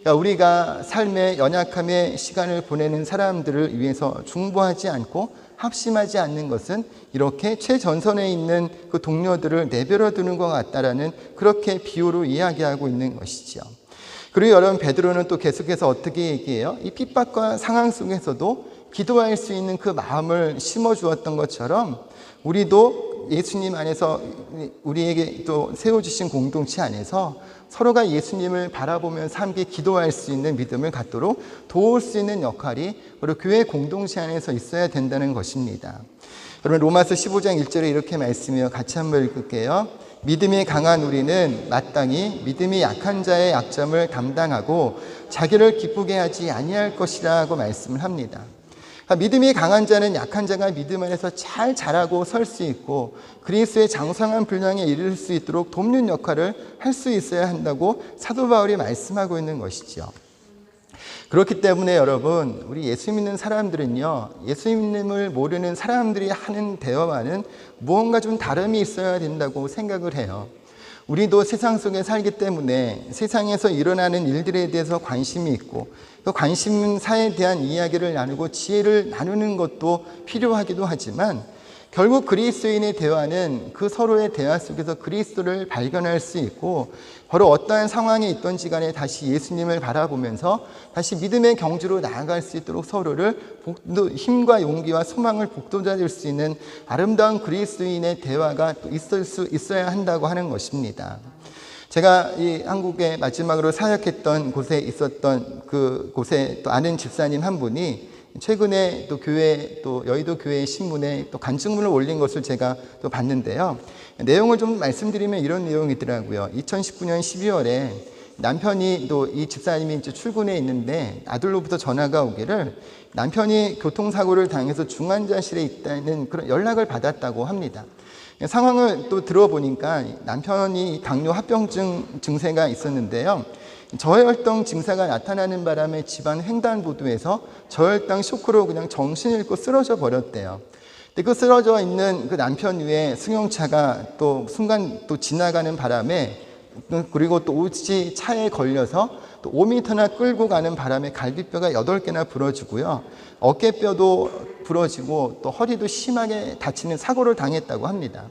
그러니까 우리가 삶의 연약함의 시간을 보내는 사람들을 위해서 중보하지 않고 합심하지 않는 것은 이렇게 최전선에 있는 그 동료들을 내버려 두는 것 같다라는 그렇게 비유로 이야기하고 있는 것이죠. 그리고 여러분 베드로는 또 계속해서 어떻게 얘기해요? 이 핍박과 상황 속에서도 기도할 수 있는 그 마음을 심어주었던 것처럼 우리도 예수님 안에서 우리에게 또 세워주신 공동체 안에서 서로가 예수님을 바라보면서 함께 기도할 수 있는 믿음을 갖도록 도울 수 있는 역할이 바로 교회 공동체 안에서 있어야 된다는 것입니다. 여러분 로마서 15장 1절에 이렇게 말씀해요. 같이 한번 읽을게요. 믿음이 강한 우리는 마땅히 믿음이 약한 자의 약점을 담당하고 자기를 기쁘게 하지 아니할 것이라고 말씀을 합니다. 믿음이 강한 자는 약한 자가 믿음 안에서 잘 자라고 설 수 있고 그리스도의 장성한 분량에 이를 수 있도록 돕는 역할을 할 수 있어야 한다고 사도 바울이 말씀하고 있는 것이죠. 그렇기 때문에 여러분 우리 예수 믿는 사람들은요 예수님을 모르는 사람들이 하는 대화와는 무언가 좀 다름이 있어야 된다고 생각을 해요. 우리도 세상 속에 살기 때문에 세상에서 일어나는 일들에 대해서 관심이 있고 그 관심사에 대한 이야기를 나누고 지혜를 나누는 것도 필요하기도 하지만 결국 그리스도인의 대화는 그 서로의 대화 속에서 그리스도를 발견할 수 있고, 바로 어떠한 상황에 있던지 간에 다시 예수님을 바라보면서 다시 믿음의 경주로 나아갈 수 있도록 서로를 힘과 용기와 소망을 북돋아줄 수 있는 아름다운 그리스도인의 대화가 또 있어야 한다고 하는 것입니다. 제가 이 한국에 마지막으로 사역했던 곳에 있었던 그곳에 또 아는 집사님 한 분이 최근에 또 교회, 또 여의도 교회 신문에 또 간증문을 올린 것을 제가 또 봤는데요. 내용을 좀 말씀드리면 이런 내용이더라고요. 2019년 12월에 남편이 또 이 집사님이 이제 출근해 있는데 아들로부터 전화가 오기를 남편이 교통사고를 당해서 중환자실에 있다는 그런 연락을 받았다고 합니다. 상황을 또 들어보니까 남편이 당뇨 합병증 증세가 있었는데요. 저혈당 증세가 나타나는 바람에 집안 횡단보도에서 저혈당 쇼크로 그냥 정신을 잃고 쓰러져 버렸대요. 근데 그 쓰러져 있는 그 남편 위에 승용차가 또 순간 또 지나가는 바람에, 그리고 또 옷이 차에 걸려서 또 5m나 끌고 가는 바람에 갈비뼈가 8개나 부러지고요. 어깨뼈도 부러지고 또 허리도 심하게 다치는 사고를 당했다고 합니다.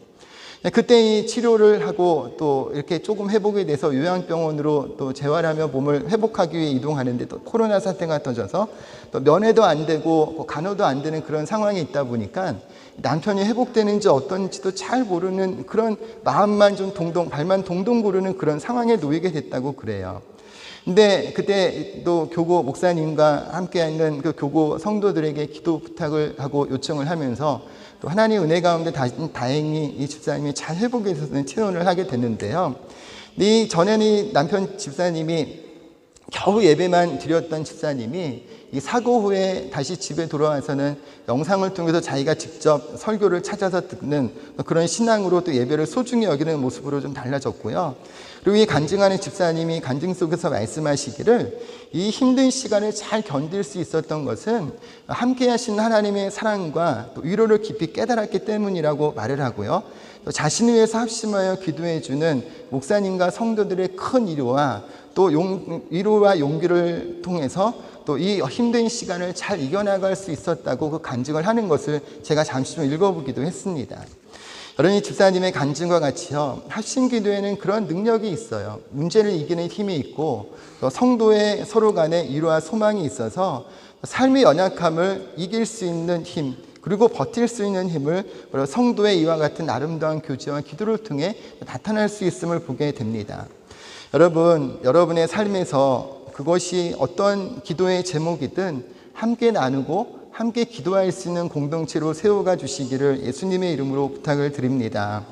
그때 이 치료를 하고 또 이렇게 조금 회복이 돼서 요양병원으로 또 재활하며 몸을 회복하기 위해 이동하는데 또 코로나 사태가 터져서 또 면회도 안 되고 간호도 안 되는 그런 상황이 있다 보니까 남편이 회복되는지 어떤지도 잘 모르는 그런 마음만 좀 발만 동동 구르는 그런 상황에 놓이게 됐다고 그래요. 근데 그때 또 교구 목사님과 함께 있는 그 교구 성도들에게 기도 부탁을 하고 요청을 하면서 또 하나님의 은혜 가운데 다행히 이 집사님이 잘 회복에 있어서는 체온을 하게 됐는데요. 이 전에는 남편 집사님이 겨우 예배만 드렸던 집사님이 이 사고 후에 다시 집에 돌아와서는 영상을 통해서 자기가 직접 설교를 찾아서 듣는 그런 신앙으로 또 예배를 소중히 여기는 모습으로 좀 달라졌고요. 그리고 이 간증하는 집사님이 간증 속에서 말씀하시기를 이 힘든 시간을 잘 견딜 수 있었던 것은 함께 하신 하나님의 사랑과 또 위로를 깊이 깨달았기 때문이라고 말을 하고요. 또 자신을 위해서 합심하여 기도해 주는 목사님과 성도들의 큰 위로와 또 위로와 용기를 통해서 또 이 힘든 시간을 잘 이겨나갈 수 있었다고 그 간증을 하는 것을 제가 잠시 좀 읽어보기도 했습니다. 여러분, 이 집사님의 간증과 같이요, 합심 기도에는 그런 능력이 있어요. 문제를 이기는 힘이 있고 또 성도의 서로 간에 위로와 소망이 있어서 삶의 연약함을 이길 수 있는 힘, 그리고 버틸 수 있는 힘을 성도의 이와 같은 아름다운 교제와 기도를 통해 나타날 수 있음을 보게 됩니다. 여러분, 여러분의 삶에서 그것이 어떤 기도의 제목이든 함께 나누고 함께 기도할 수 있는 공동체로 세워가 주시기를 예수님의 이름으로 부탁을 드립니다.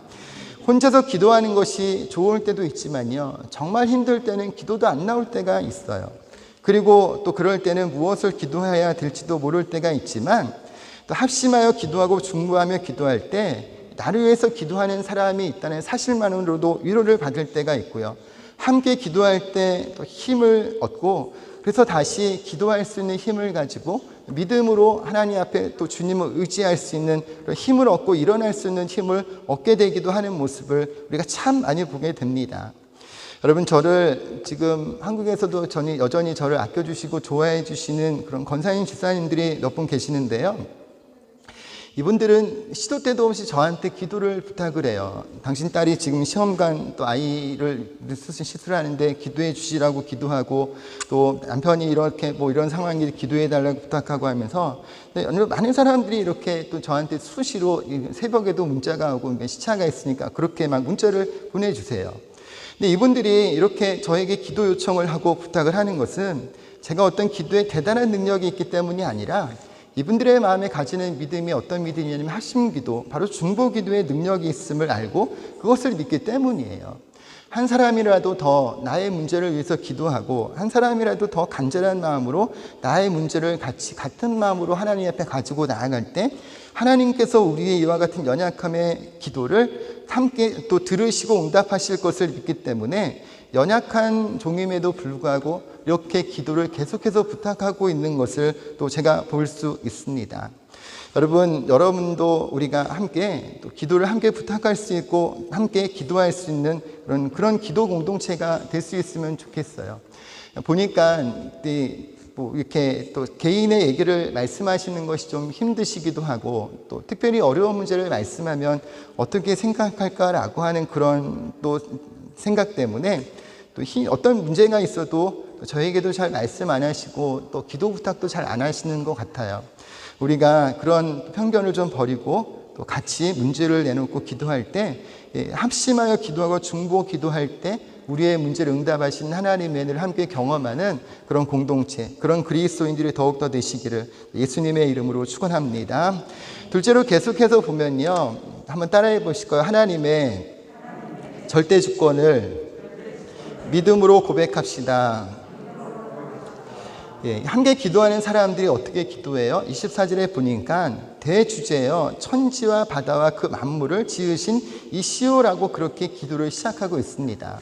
혼자서 기도하는 것이 좋을 때도 있지만요, 정말 힘들 때는 기도도 안 나올 때가 있어요. 그리고 또 그럴 때는 무엇을 기도해야 될지도 모를 때가 있지만, 또 합심하여 기도하고 중보하며 기도할 때 나를 위해서 기도하는 사람이 있다는 사실만으로도 위로를 받을 때가 있고요, 함께 기도할 때 또 힘을 얻고, 그래서 다시 기도할 수 있는 힘을 가지고 믿음으로 하나님 앞에 또 주님을 의지할 수 있는 힘을 얻고 일어날 수 있는 힘을 얻게 되기도 하는 모습을 우리가 참 많이 보게 됩니다. 여러분, 저를 지금 한국에서도 여전히 저를 아껴주시고 좋아해 주시는 그런 권사님 집사님들이 몇 분 계시는데요. 이분들은 시도 때도 없이 저한테 기도를 부탁을 해요. 당신 딸이 지금 시험관 또 아이를 시술하는데 기도해 주시라고 기도하고, 또 남편이 이렇게 뭐 이런 상황이 기도해 달라고 부탁하고 하면서, 많은 사람들이 이렇게 또 저한테 수시로 새벽에도 문자가 오고 시차가 있으니까 그렇게 막 문자를 보내주세요. 근데 이분들이 이렇게 저에게 기도 요청을 하고 부탁을 하는 것은 제가 어떤 기도에 대단한 능력이 있기 때문이 아니라 이분들의 마음에 가지는 믿음이 어떤 믿음이냐면 합심기도, 바로 중보기도의 능력이 있음을 알고 그것을 믿기 때문이에요. 한 사람이라도 더 나의 문제를 위해서 기도하고, 한 사람이라도 더 간절한 마음으로 나의 문제를 같은 마음으로 하나님 앞에 가지고 나아갈 때 하나님께서 우리의 이와 같은 연약함의 기도를 함께 또 들으시고 응답하실 것을 믿기 때문에 연약한 종임에도 불구하고 이렇게 기도를 계속해서 부탁하고 있는 것을 또 제가 볼 수 있습니다. 여러분도 우리가 함께 또 기도를 함께 부탁할 수 있고 함께 기도할 수 있는 그런 기도 공동체가 될 수 있으면 좋겠어요. 보니까 뭐 이렇게 또 개인의 얘기를 말씀하시는 것이 좀 힘드시기도 하고, 또 특별히 어려운 문제를 말씀하면 어떻게 생각할까라고 하는 그런 또 생각 때문에 또 어떤 문제가 있어도 저에게도 잘 말씀 안 하시고 또 기도 부탁도 잘 안 하시는 것 같아요. 우리가 그런 편견을 좀 버리고 또 같이 문제를 내놓고 기도할 때, 합심하여 기도하고 중보 기도할 때 우리의 문제를 응답하신 하나님의 은혜를 함께 경험하는 그런 공동체, 그런 그리스도인들이 더욱더 되시기를 예수님의 이름으로 축원합니다. 둘째로 계속해서 보면요, 한번 따라해 보실까요? 하나님의 절대 주권을 믿음으로 고백합시다. 함께 기도하는 사람들이 어떻게 기도해요? 24절에 보니까 대주제여 천지와 바다와 그 만물을 지으신 이시오라고 그렇게 기도를 시작하고 있습니다.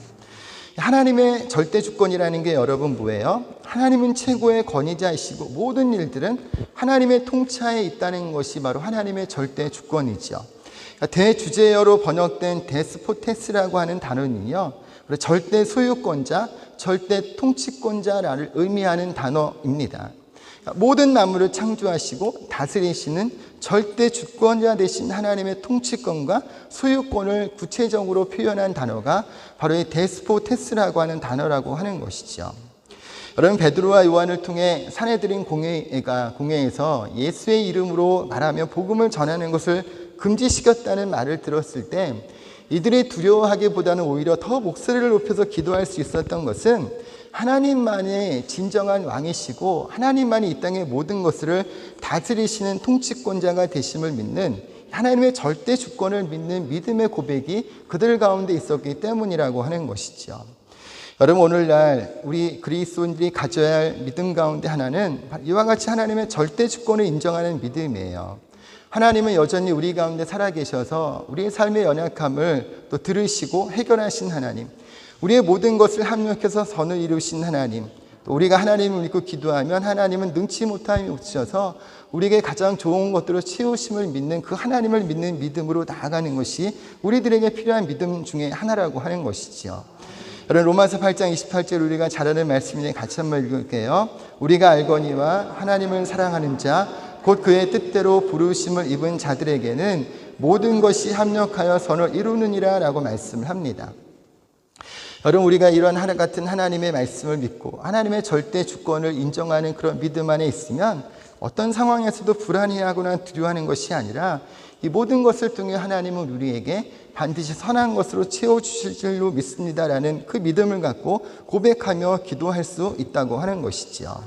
하나님의 절대 주권이라는 게 여러분 뭐예요? 하나님은 최고의 권위자이시고 모든 일들은 하나님의 통치하에 있다는 것이 바로 하나님의 절대 주권이죠. 대주제어로 번역된 데스포테스라고 하는 단어는요, 절대 소유권자, 절대 통치권자를 의미하는 단어입니다. 모든 만물을 창조하시고 다스리시는 절대 주권자 되신 하나님의 통치권과 소유권을 구체적으로 표현한 단어가 바로 이 데스포테스라고 하는 단어라고 하는 것이죠. 여러분, 베드로와 요한을 통해 사내들인 공회에서 예수의 이름으로 말하며 복음을 전하는 것을 금지시켰다는 말을 들었을 때 이들이 두려워하기보다는 오히려 더 목소리를 높여서 기도할 수 있었던 것은 하나님만의 진정한 왕이시고 하나님만이 이 땅의 모든 것을 다스리시는 통치권자가 되심을 믿는 하나님의 절대 주권을 믿는 믿음의 고백이 그들 가운데 있었기 때문이라고 하는 것이죠. 여러분, 오늘날 우리 그리스도인들이 가져야 할 믿음 가운데 하나는 이와 같이 하나님의 절대 주권을 인정하는 믿음이에요. 하나님은 여전히 우리 가운데 살아계셔서 우리의 삶의 연약함을 또 들으시고 해결하신 하나님, 우리의 모든 것을 합력해서 선을 이루신 하나님, 또 우리가 하나님을 믿고 기도하면 하나님은 능치 못함이 없으셔서 우리에게 가장 좋은 것들로 채우심을 믿는 그 하나님을 믿는 믿음으로 나아가는 것이 우리들에게 필요한 믿음 중에 하나라고 하는 것이지요. 여러분, 로마서 8장 28절 우리가 잘 아는 말씀인데 같이 한번 읽을게요. 우리가 알거니와 하나님을 사랑하는 자 곧 그의 뜻대로 부르심을 입은 자들에게는 모든 것이 합력하여 선을 이루느니라 라고 말씀을 합니다. 여러분, 우리가 이런 하나 같은 하나님의 말씀을 믿고 하나님의 절대 주권을 인정하는 그런 믿음 안에 있으면 어떤 상황에서도 불안해하거나 두려워하는 것이 아니라 이 모든 것을 통해 하나님은 우리에게 반드시 선한 것으로 채워주실 줄로 믿습니다라는 그 믿음을 갖고 고백하며 기도할 수 있다고 하는 것이죠.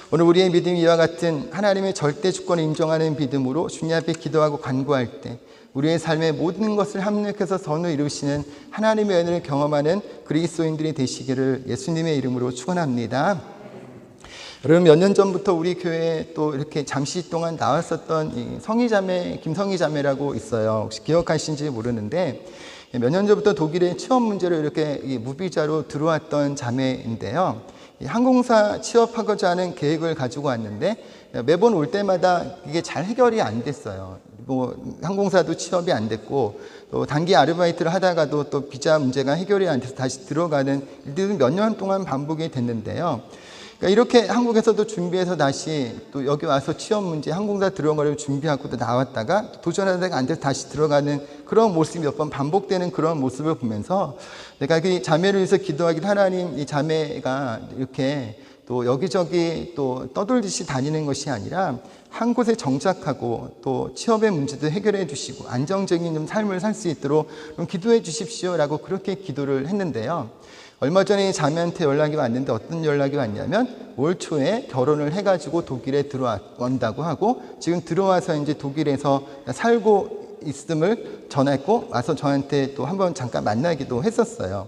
오늘 우리의 믿음이 이와 같은 하나님의 절대 주권을 인정하는 믿음으로 주님 앞에 기도하고 간구할 때 우리의 삶의 모든 것을 합력해서 선을 이루시는 하나님의 은혜를 경험하는 그리스도인들이 되시기를 예수님의 이름으로 축원합니다. 여러분, 몇 년 전부터 우리 교회에 또 이렇게 잠시 동안 나왔었던 성희자매, 김성희자매라고 있어요. 혹시 기억하신지 모르는데 몇 년 전부터 독일에 취업 문제로 이렇게 무비자로 들어왔던 자매인데요. 항공사 취업하고자 하는 계획을 가지고 왔는데 매번 올 때마다 이게 잘 해결이 안 됐어요. 뭐 항공사도 취업이 안 됐고 또 단기 아르바이트를 하다가도 또 비자 문제가 해결이 안 돼서 다시 들어가는 일들이 몇 년 동안 반복이 됐는데요. 그러니까 이렇게 한국에서도 준비해서 다시 또 여기 와서 취업 문제, 항공사 들어가려고 준비하고 또 나왔다가 도전하다가 안 돼서 다시 들어가는 그런 모습이 몇 번 반복되는 그런 모습을 보면서 내가 그 자매를 위해서 기도하기도 하나님, 이 자매가 이렇게 또 여기저기 또 떠돌듯이 다니는 것이 아니라 한 곳에 정착하고 또 취업의 문제도 해결해 주시고 안정적인 좀 삶을 살 수 있도록 좀 기도해 주십시오라고 그렇게 기도를 했는데요. 얼마 전에 자매한테 연락이 왔는데 어떤 연락이 왔냐면 올 초에 결혼을 해가지고 독일에 들어온다고 하고 지금 들어와서 이제 독일에서 살고 있음을 전했고 와서 저한테 또 한번 잠깐 만나기도 했었어요.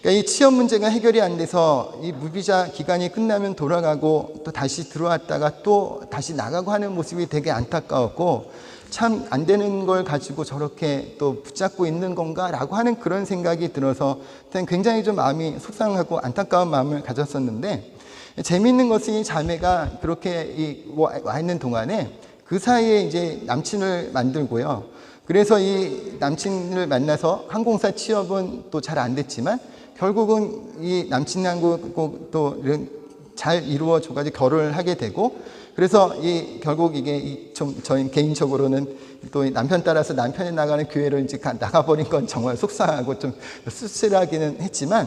그러니까 이 취업 문제가 해결이 안 돼서 이 무비자 기간이 끝나면 돌아가고 또 다시 들어왔다가 또 다시 나가고 하는 모습이 되게 안타까웠고 참 안 되는 걸 가지고 저렇게 또 붙잡고 있는 건가라고 하는 그런 생각이 들어서 굉장히 좀 마음이 속상하고 안타까운 마음을 가졌었는데 재미있는 것은 이 자매가 그렇게 와 있는 동안에 그 사이에 이제 남친을 만들고요. 그래서 이 남친을 만나서 항공사 취업은 또 잘 안 됐지만 결국은 이 남친하고 또 이런 잘 이루어져가지고 결혼을 하게 되고, 그래서 결국 이게 좀 저희 개인적으로는 또 남편 따라서 남편이 나가는 교회를 이제 나가버린 건 정말 속상하고 좀 씁쓸하기는 했지만,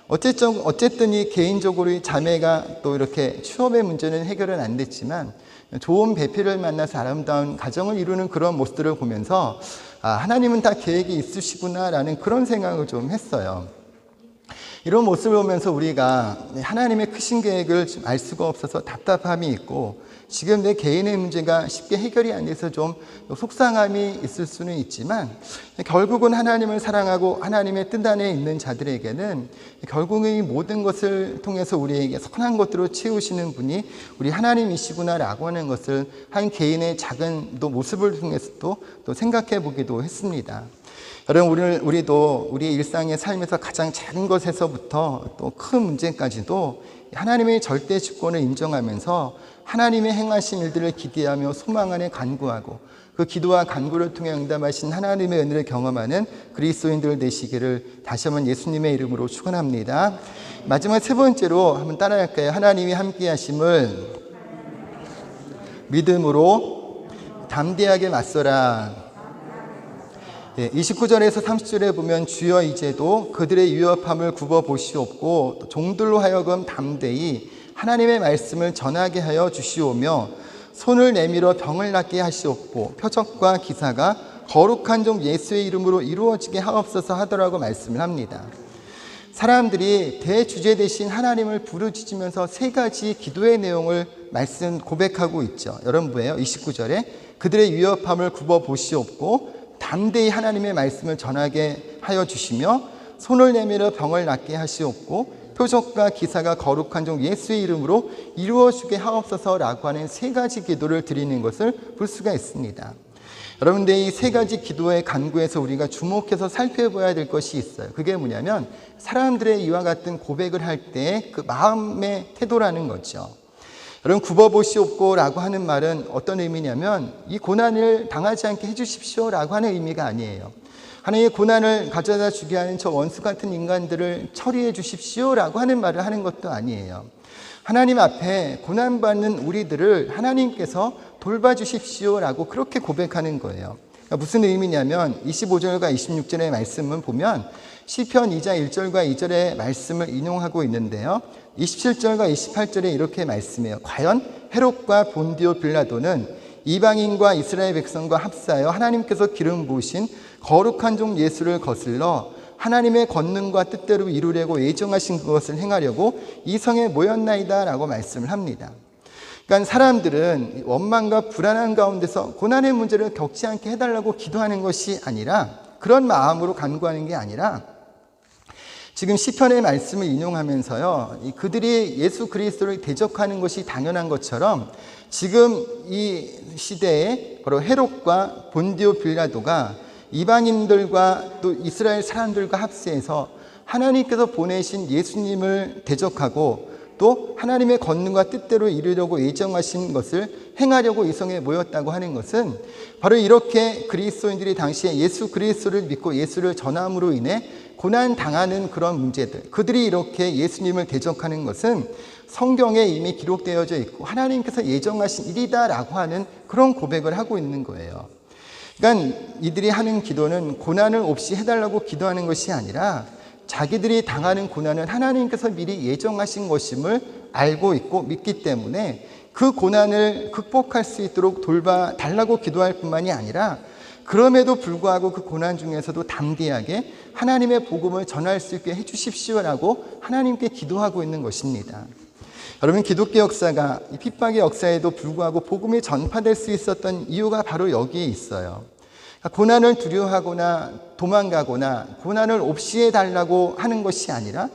어쨌든 이 개인적으로 이 자매가 또 이렇게 취업의 문제는 해결은 안 됐지만 좋은 배필을 만나서 아름다운 가정을 이루는 그런 모습들을 보면서 하나님은 다 계획이 있으시구나라는 그런 생각을 좀 했어요. 이런 모습을 보면서 우리가 하나님의 크신 계획을 좀 알 수가 없어서 답답함이 있고, 지금 내 개인의 문제가 쉽게 해결이 안 돼서 좀 속상함이 있을 수는 있지만, 결국은 하나님을 사랑하고 하나님의 뜻 안에 있는 자들에게는 결국은 이 모든 것을 통해서 우리에게 선한 것들로 채우시는 분이 우리 하나님이시구나라고 하는 것을 한 개인의 작은 모습을 통해서 또 생각해 보기도 했습니다. 여러분, 우리도 우리의 일상의 삶에서 가장 작은 것에서부터 또 큰 문제까지도 하나님의 절대 주권을 인정하면서 하나님의 행하신 일들을 기대하며 소망 안에 간구하고, 그 기도와 간구를 통해 응답하신 하나님의 은혜를 경험하는 그리스도인들 되시기를 다시 한번 예수님의 이름으로 축원합니다. 마지막 세 번째로 한번 따라할까요? 하나님이 함께 하심을 믿음으로 담대하게 맞서라. 29절에서 30절에 보면 주여 이제도 그들의 위협함을 굽어보시옵고 종들로 하여금 담대히 하나님의 말씀을 전하게 하여 주시오며 손을 내밀어 병을 낫게 하시옵고 표적과 기사가 거룩한 종 예수의 이름으로 이루어지게 하옵소서 하더라고 말씀을 합니다. 사람들이 대주제 되신 하나님을 부르짖으면서 세 가지 기도의 내용을 고백하고 있죠. 여러분 뭐예요? 29절에 그들의 위협함을 굽어보시옵고 담대히 하나님의 말씀을 전하게 하여 주시며 손을 내밀어 병을 낫게 하시옵고 표적과 기사가 거룩한 종 예수의 이름으로 이루어지게 하옵소서라고 하는 세 가지 기도를 드리는 것을 볼 수가 있습니다. 여러분들, 이 세 가지 기도의 간구에서 우리가 주목해서 살펴봐야 될 것이 있어요. 그게 뭐냐면 사람들의 이와 같은 고백을 할 때 그 마음의 태도라는 거죠. 여러분, 굽어보시옵고 라고 하는 말은 어떤 의미냐면 이 고난을 당하지 않게 해주십시오 라고 하는 의미가 아니에요. 하나님의 고난을 가져다 주게 하는 저 원수 같은 인간들을 처리해 주십시오 라고 하는 말을 하는 것도 아니에요. 하나님 앞에 고난받는 우리들을 하나님께서 돌봐주십시오 라고 그렇게 고백하는 거예요. 그러니까 무슨 의미냐면 25절과 26절의 말씀을 보면 시편 2장 1절과 2절의 말씀을 인용하고 있는데요. 27절과 28절에 이렇게 말씀해요. 과연 헤롯과 본디오 빌라도는 이방인과 이스라엘 백성과 합사하여 하나님께서 기름 부으신 거룩한 종 예수를 거슬러 하나님의 권능과 뜻대로 이루려고 예정하신 그것을 행하려고 이 성에 모였나이다 라고 말씀을 합니다. 그러니까 사람들은 원망과 불안한 가운데서 고난의 문제를 겪지 않게 해달라고 기도하는 것이 아니라, 그런 마음으로 간구하는 게 아니라, 지금 시편의 말씀을 인용하면서요, 그들이 예수 그리스도를 대적하는 것이 당연한 것처럼 지금 이 시대에 바로 헤롯과 본디오 빌라도가 이방인들과 또 이스라엘 사람들과 합세해서 하나님께서 보내신 예수님을 대적하고 또 하나님의 권능과 뜻대로 이루려고 예정하신 것을 행하려고 이 성에 모였다고 하는 것은 바로 이렇게 그리스도인들이 당시에 예수 그리스도를 믿고 예수를 전함으로 인해 고난 당하는 그런 문제들, 그들이 이렇게 예수님을 대적하는 것은 성경에 이미 기록되어져 있고 하나님께서 예정하신 일이다라고 하는 그런 고백을 하고 있는 거예요. 그러니까 이들이 하는 기도는 고난을 없이 해달라고 기도하는 것이 아니라 자기들이 당하는 고난은 하나님께서 미리 예정하신 것임을 알고 있고 믿기 때문에 그 고난을 극복할 수 있도록 돌봐달라고 기도할 뿐만이 아니라, 그럼에도 불구하고 그 고난 중에서도 담대하게 하나님의 복음을 전할 수 있게 해주십시오라고 하나님께 기도하고 있는 것입니다. 여러분, 기독교 역사가 이 핍박의 역사에도 불구하고 복음이 전파될 수 있었던 이유가 바로 여기에 있어요. 고난을 두려워하거나 도망가거나 고난을 없이 해달라고 하는 것이 아니라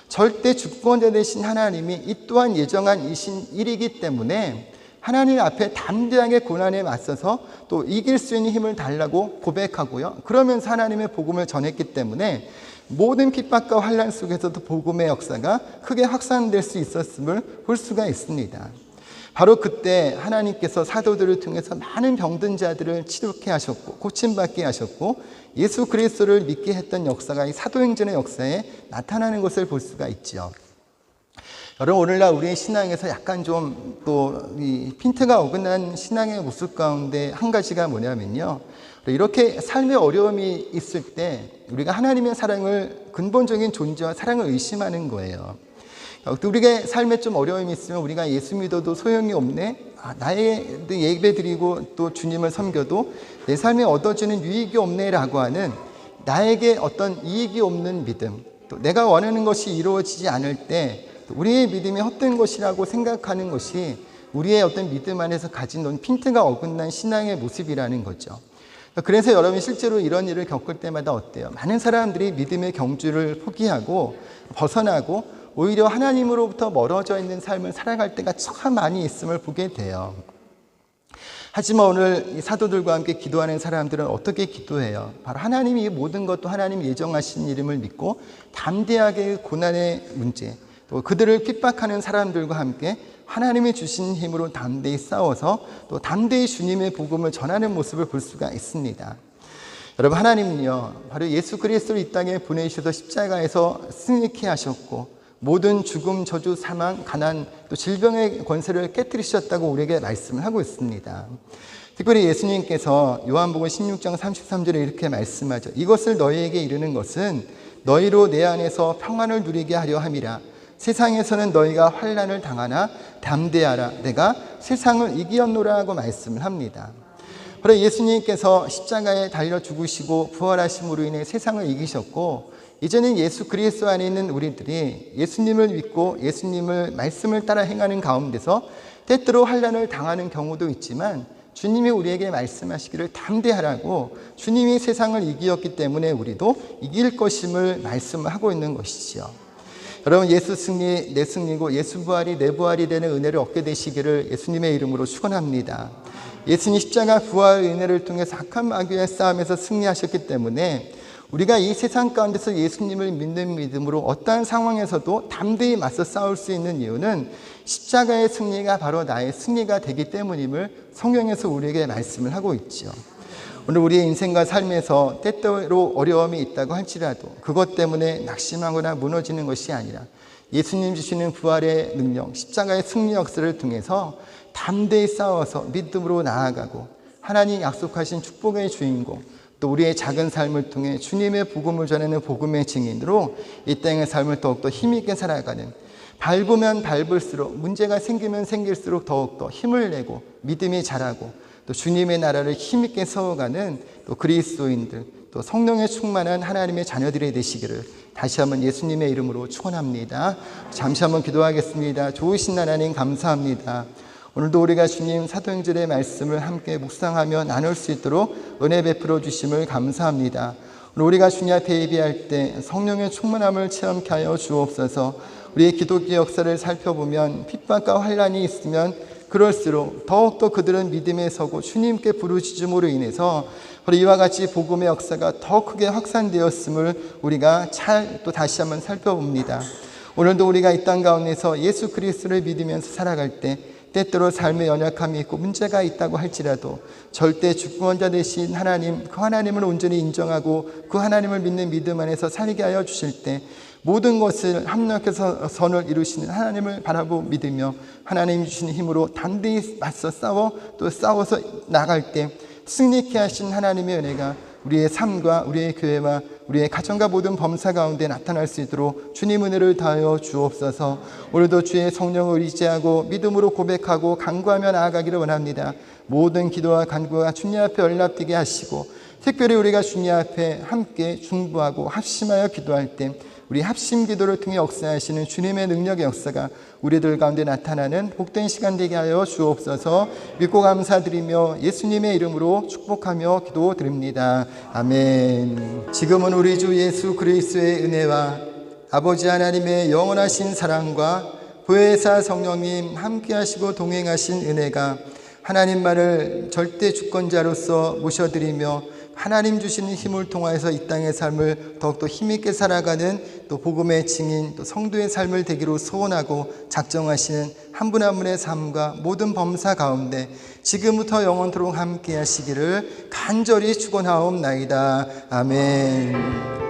절대 주권자 되신 하나님이 이 또한 예정한 일이기 때문에 하나님 앞에 담대하게 고난에 맞서서 또 이길 수 있는 힘을 달라고 고백하고요. 그러면서 하나님의 복음을 전했기 때문에 모든 핍박과 환난 속에서도 복음의 역사가 크게 확산될 수 있었음을 볼 수가 있습니다. 바로 그때 하나님께서 사도들을 통해서 많은 병든 자들을 치료케 하셨고 고침받게 하셨고 예수 그리스도를 믿게 했던 역사가 이 사도행전의 역사에 나타나는 것을 볼 수가 있죠. 여러분, 오늘날 우리의 신앙에서 약간 좀 또 이 핀트가 어긋난 신앙의 모습 가운데 한 가지가 뭐냐면요, 이렇게 삶의 어려움이 있을 때 우리가 하나님의 사랑을, 근본적인 존재와 사랑을 의심하는 거예요. 우리가 삶에 좀 어려움이 있으면 우리가 예수 믿어도 소용이 없네, 나의 예배 드리고 또 주님을 섬겨도 내 삶에 얻어지는 유익이 없네 라고 하는, 나에게 어떤 이익이 없는 믿음, 또 내가 원하는 것이 이루어지지 않을 때 우리의 믿음이 헛된 것이라고 생각하는 것이 우리의 어떤 믿음 안에서 가진 핀트가 어긋난 신앙의 모습이라는 거죠. 그래서 여러분이 실제로 이런 일을 겪을 때마다 어때요? 많은 사람들이 믿음의 경주를 포기하고 벗어나고 오히려 하나님으로부터 멀어져 있는 삶을 살아갈 때가 참 많이 있음을 보게 돼요. 하지만 오늘 이 사도들과 함께 기도하는 사람들은 어떻게 기도해요? 바로 하나님이 이 모든 것도 하나님 예정하신 이름을 믿고 담대하게 고난의 문제, 또 그들을 핍박하는 사람들과 함께 하나님이 주신 힘으로 담대히 싸워서 또 담대히 주님의 복음을 전하는 모습을 볼 수가 있습니다. 여러분, 하나님은요, 바로 예수 그리스도를 이 땅에 보내주셔서 십자가에서 승리케 하셨고 모든 죽음, 저주, 사망, 가난, 또 질병의 권세를 깨뜨리셨다고 우리에게 말씀을 하고 있습니다. 특별히 예수님께서 요한복음 16장 33절에 이렇게 말씀하죠. 이것을 너희에게 이르는 것은 너희로 내 안에서 평안을 누리게 하려 함이라. 세상에서는 너희가 환난을 당하나 담대하라. 내가 세상을 이기었노라 하고 말씀을 합니다. 바로 예수님께서 십자가에 달려 죽으시고 부활하심으로 인해 세상을 이기셨고, 이제는 예수 그리스도 안에 있는 우리들이 예수님을 믿고 예수님을 말씀을 따라 행하는 가운데서 때때로 환난을 당하는 경우도 있지만 주님이 우리에게 말씀하시기를 담대하라고, 주님이 세상을 이기었기 때문에 우리도 이길 것임을 말씀하고 있는 것이죠. 여러분, 예수 승리 내 승리고 예수 부활이 내 부활이 되는 은혜를 얻게 되시기를 예수님의 이름으로 축원합니다. 예수님 십자가 부활의 은혜를 통해서 악한 마귀의 싸움에서 승리하셨기 때문에 우리가 이 세상 가운데서 예수님을 믿는 믿음으로 어떠한 상황에서도 담대히 맞서 싸울 수 있는 이유는 십자가의 승리가 바로 나의 승리가 되기 때문임을 성경에서 우리에게 말씀을 하고 있죠. 오늘 우리의 인생과 삶에서 때때로 어려움이 있다고 할지라도 그것 때문에 낙심하거나 무너지는 것이 아니라 예수님 주시는 부활의 능력, 십자가의 승리 역사를 통해서 담대히 싸워서 믿음으로 나아가고 하나님 약속하신 축복의 주인공, 또 우리의 작은 삶을 통해 주님의 복음을 전하는 복음의 증인으로 이 땅의 삶을 더욱더 힘있게 살아가는, 밟으면 밟을수록, 문제가 생기면 생길수록 더욱더 힘을 내고 믿음이 자라고 또 주님의 나라를 힘있게 세워가는 또 그리스도인들, 또 성령에 충만한 하나님의 자녀들이 되시기를 다시 한번 예수님의 이름으로 축원합니다. 잠시 한번 기도하겠습니다. 좋으신 하나님 감사합니다. 오늘도 우리가 주님 사도행전의 말씀을 함께 묵상하며 나눌 수 있도록 은혜 베풀어 주심을 감사합니다. 오늘 우리가 주님 앞에 예배할 때 성령의 충만함을 체험케 하여 주옵소서. 우리의 기독교 역사를 살펴보면 핍박과 환난이 있으면 그럴수록 더욱더 그들은 믿음에 서고 주님께 부르짖음으로 인해서 바로 이와 같이 복음의 역사가 더 크게 확산되었음을 우리가 잘 또 다시 한번 살펴봅니다. 오늘도 우리가 이 땅 가운데서 예수 그리스도를 믿으면서 살아갈 때 때때로 삶의 연약함이 있고 문제가 있다고 할지라도 절대 주권자 되신 하나님, 그 하나님을 온전히 인정하고 그 하나님을 믿는 믿음 안에서 살게 하여 주실 때 모든 것을 합력해서 선을 이루시는 하나님을 바라보 믿으며 하나님이 주시는 힘으로 담대히 맞서 또 싸워서 나갈 때 승리케 하신 하나님의 은혜가 우리의 삶과 우리의 교회와 우리의 가정과 모든 범사 가운데 나타날 수 있도록 주님 은혜를 다하여 주옵소서. 오늘도 주의 성령을 의지하고 믿음으로 고백하고 간구하며 나아가기를 원합니다. 모든 기도와 간구가 주님 앞에 연락되게 하시고 특별히 우리가 주님 앞에 함께 중보하고 합심하여 기도할 때 우리 합심 기도를 통해 역사하시는 주님의 능력의 역사가 우리들 가운데 나타나는 복된 시간 되게 하여 주옵소서. 믿고 감사드리며 예수님의 이름으로 축복하며 기도드립니다. 아멘. 지금은 우리 주 예수 그리스도의 은혜와 아버지 하나님의 영원하신 사랑과 보혜사 성령님 함께 하시고 동행하신 은혜가 하나님만을 절대 주권자로서 모셔드리며 하나님 주시는 힘을 통하여서 이 땅의 삶을 더욱더 힘있게 살아가는 또 복음의 증인, 또 성도의 삶을 되기로 소원하고 작정하시는 한 분 한 분의 삶과 모든 범사 가운데 지금부터 영원토록 함께 하시기를 간절히 축원하옵나이다. 아멘.